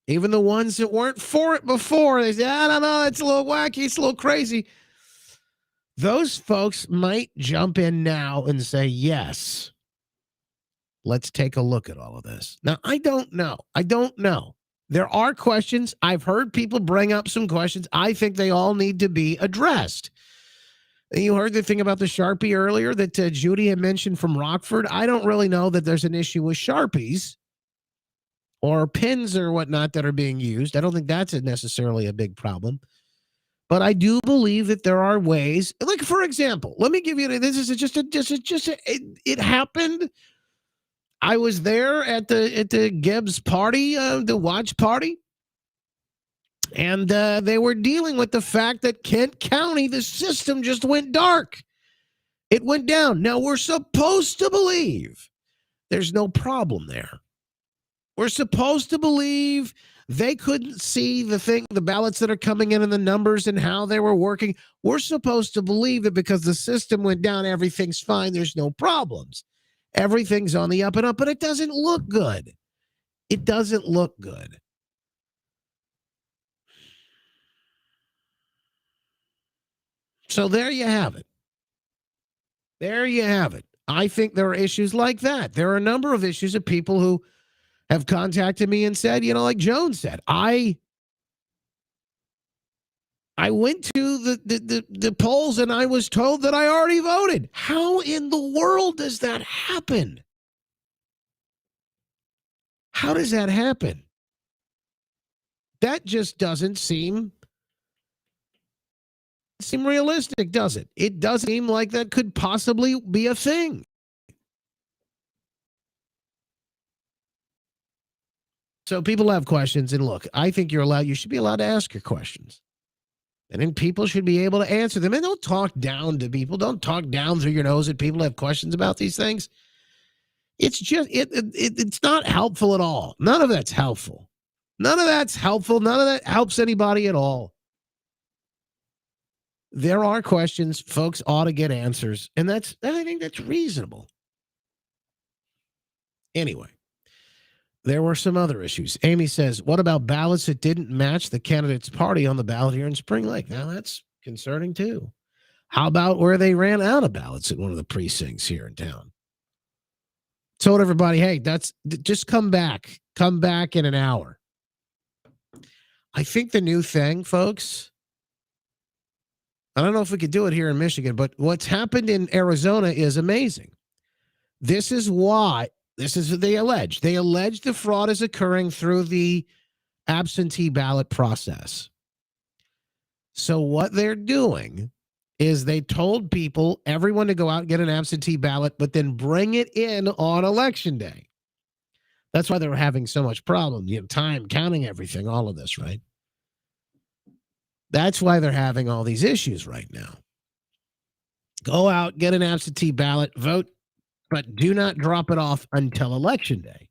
[SPEAKER 1] Even the ones that weren't for it before, they say, I don't know, it's a little wacky, it's a little crazy. Those folks might jump in now and say, yes, let's take a look at all of this. Now, I don't know. There are questions. I've heard people bring up some questions. I think they all need to be addressed. You heard the thing about the Sharpie earlier that Judy had mentioned from Rockford. I don't really know that there's an issue with Sharpies or pins or whatnot that are being used. I don't think that's necessarily a big problem. But I do believe that there are ways. Like, for example, let me give you this. Is it happened. I was there at the Gibbs party, the watch party, and they were dealing with the fact that Kent County, the system just went dark. It went down. Now we're supposed to believe there's no problem there. We're supposed to believe they couldn't see the ballots that are coming in and the numbers and how they were working. We're supposed to believe that because the system went down, everything's fine. There's no problems. Everything's on the up and up, but it doesn't look good. It doesn't look good. So there you have it. There you have it. I think there are issues like that. There are a number of issues of people who have contacted me and said, like Joan said, I went to the polls and I was told that I already voted. How in the world does that happen? How does that happen? That just doesn't seem realistic, does it? It doesn't seem like that could possibly be a thing. So people have questions, and look, I think you should be allowed to ask your questions. And then people should be able to answer them. And don't talk down to people. Don't talk down through your nose at people who have questions about these things. It's just, it's not helpful at all. None of that's helpful. None of that's helpful. None of that helps anybody at all. There are questions. Folks ought to get answers. And I think that's reasonable. Anyway. There were some other issues. Amy says, what about ballots that didn't match the candidate's party on the ballot here in Spring Lake? Now, that's concerning, too. How about where they ran out of ballots at one of the precincts here in town? Told everybody, hey, just come back. Come back in an hour. I think the new thing, folks, I don't know if we could do it here in Michigan, but what's happened in Arizona is amazing. This is what they allege. They allege the fraud is occurring through the absentee ballot process. So what they're doing is they told everyone to go out and get an absentee ballot, but then bring it in on election day. That's why they're having so much problem. Time counting everything, all of this, right? That's why they're having all these issues right now. Go out, get an absentee ballot, vote, but do not drop it off until Election Day.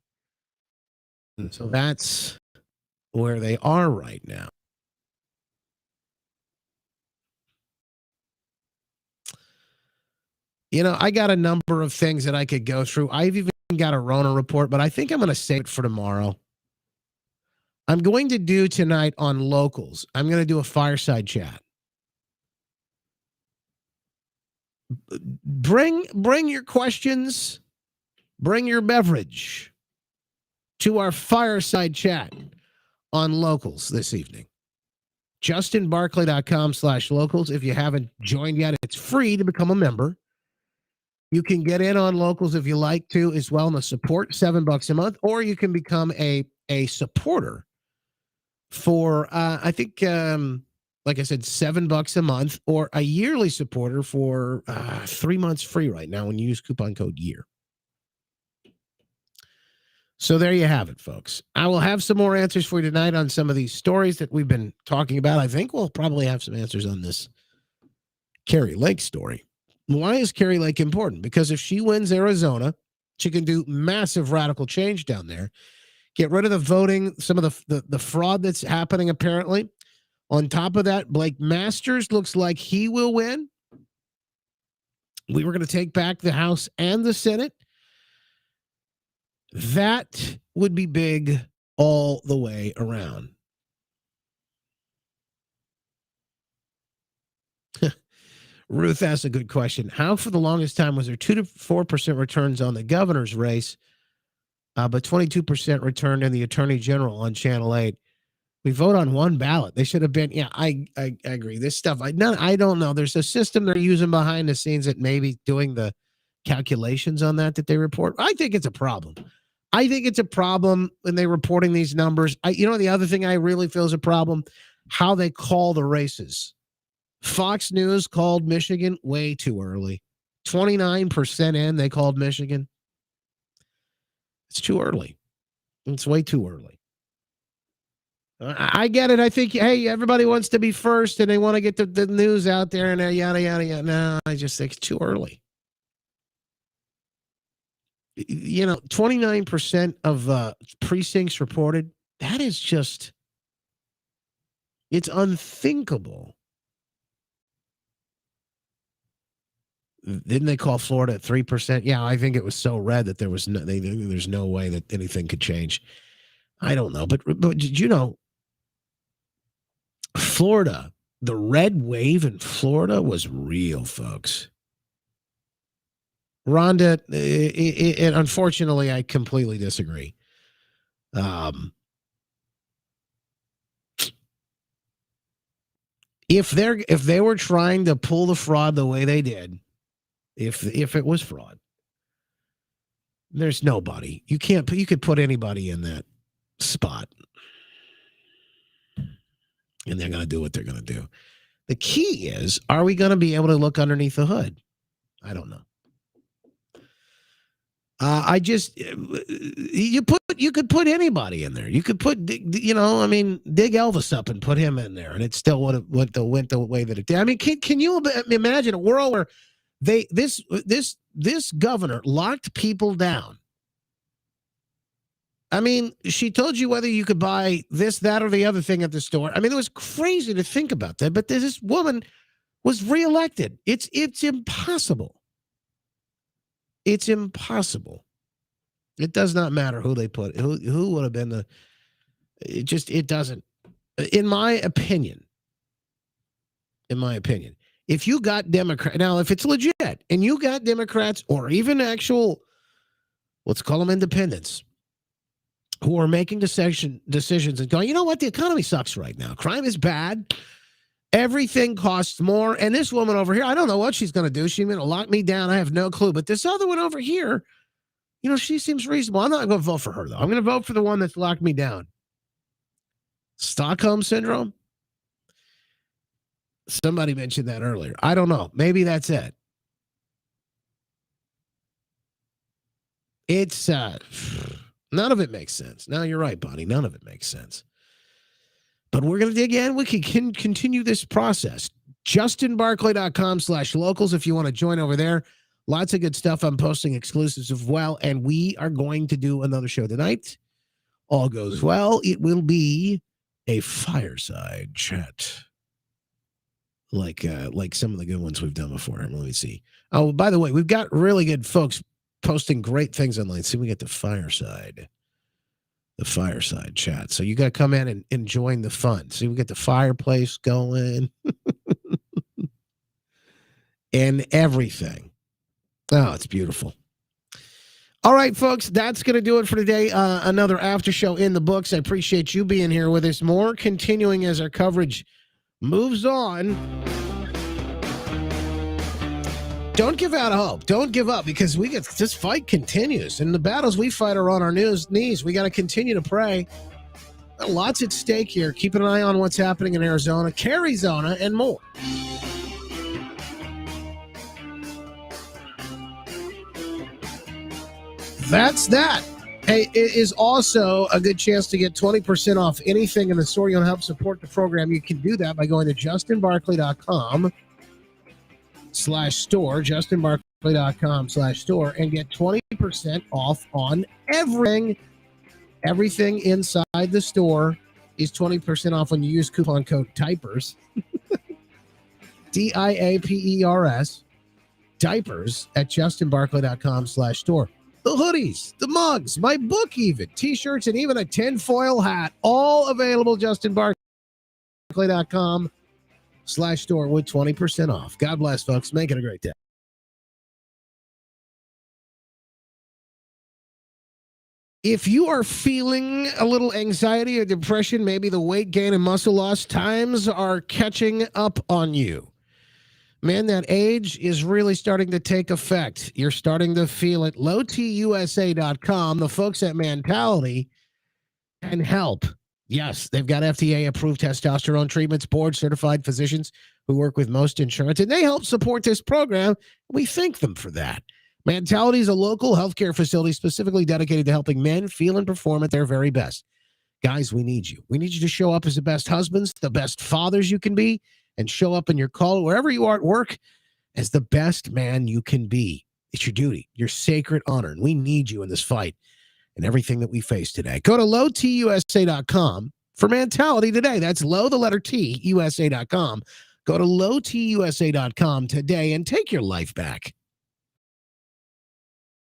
[SPEAKER 1] And so that's where they are right now. I got a number of things that I could go through. I've even got a Rona report, but I think I'm going to save it for tomorrow. I'm going to do tonight on locals. I'm going to do a fireside chat. Bring your questions, bring your beverage to our fireside chat on locals this evening. JustinBarclay.com/locals. If you haven't joined yet, it's free to become a member. You can get in on locals if you like to as well, and the support $7 a month, or you can become a supporter for I think like I said, $7 a month, or a yearly supporter for 3 months free right now when you use coupon code YEAR. So there you have it, folks. I will have some more answers for you tonight on some of these stories that we've been talking about. I think we'll probably have some answers on this Kari Lake story. Why is Kari Lake important? Because if she wins Arizona, she can do massive radical change down there. Get rid of the voting, some of the fraud that's happening apparently. On top of that, Blake Masters looks like he will win. We were going to take back the House and the Senate. That would be big all the way around. Ruth asked a good question. How for the longest time was there 2 to 4% returns on the governor's race, but 22% returned in the attorney general on Channel 8? We vote on one ballot. They should have been. Yeah, I agree. This stuff, I don't know. There's a system they're using behind the scenes that maybe doing the calculations on that they report. I think it's a problem. I think it's a problem when they're reporting these numbers. The other thing I really feel is a problem, how they call the races. Fox News called Michigan way too early. 29% in, they called Michigan. It's too early. It's way too early. I get it. I think, hey, everybody wants to be first and they want to get the news out there and yada, yada, yada. No, I just think it's too early. 29% of precincts reported. That is just, it's unthinkable. Didn't they call Florida at 3%? Yeah, I think it was so red that there's no way that anything could change. I don't know, but did you know Florida, the red wave in Florida was real, folks. Rhonda, and unfortunately, I completely disagree. If they were trying to pull the fraud the way they did, if it was fraud, there's nobody. You could put anybody in that spot, and they're going to do what they're going to do. The key is, are we going to be able to look underneath the hood? I don't know. You could put anybody in there. You could put, dig Elvis up and put him in there, and it still would have went the way that it did. I mean, can you imagine a world where this governor locked people down? I mean, she told you whether you could buy this, that, or the other thing at the store. I mean, it was crazy to think about that. But this woman was reelected. It's impossible. It's impossible. It does not matter who they put. Who would have been it doesn't. In my opinion, if you got Democrat, now if it's legit and you got Democrats or even actual, let's call them independents, who are making decisions and going, you know what, the economy sucks right now. Crime is bad. Everything costs more. And this woman over here, I don't know what she's going to do. She's going to lock me down. I have no clue. But this other one over here, she seems reasonable. I'm not going to vote for her, though. I'm going to vote for the one that's locked me down. Stockholm Syndrome? Somebody mentioned that earlier. I don't know. Maybe that's it. It's none of it makes sense. No, you're right, Bonnie. None of it makes sense. But we're going to dig in. We can continue this process. justinbarclay.com/locals if you want to join over there. Lots of good stuff. I'm posting exclusives as well, and we are going to do another show tonight. All goes well. It will be a fireside chat, like some of the good ones we've done before. Let me see. Oh, by the way, we've got really good folks posting great things online. See, we get the fireside chat. So you got to come in and join the fun. See, we get the fireplace going and everything. Oh, it's beautiful. All right, folks, that's going to do it for today. Another after show in the books. I appreciate you being here with us. More continuing as our coverage moves on. Don't give out hope. Don't give up, because this fight continues. And the battles we fight are on our knees. We got to continue to pray. Lots at stake here. Keep an eye on what's happening in Arizona, Carizona, and more. That's that. Hey, it is also a good chance to get 20% off anything in the store. You want to help support the program, you can do that by going to justinbarclay.com/store, justinbarclay.com/store, and get 20% off on everything. Everything inside the store is 20% off when you use coupon code DIAPERS. DIAPERS, diapers at justinbarclay.com/store. The hoodies, the mugs, my book even, t-shirts, and even a tinfoil hat, all available justinbarclay.com/store with 20% off. God bless, folks. Make it a great day. If you are feeling a little anxiety or depression, maybe the weight gain and muscle loss, times are catching up on you. Man, that age is really starting to take effect. You're starting to feel it. LowTUSA.com, the folks at Mentality, can help. Yes, they've got FDA-approved testosterone treatments, board-certified physicians who work with most insurance, and they help support this program. We thank them for that. Mentality is a local healthcare facility specifically dedicated to helping men feel and perform at their very best. Guys, we need you. We need you to show up as the best husbands, the best fathers you can be, and show up in your call, wherever you are at work, as the best man you can be. It's your duty, your sacred honor, and we need you in this fight and everything that we face today. Go to lowtusa.com for Mentality today. That's low, the letter T, USA.com. Go to lowtusa.com today and take your life back.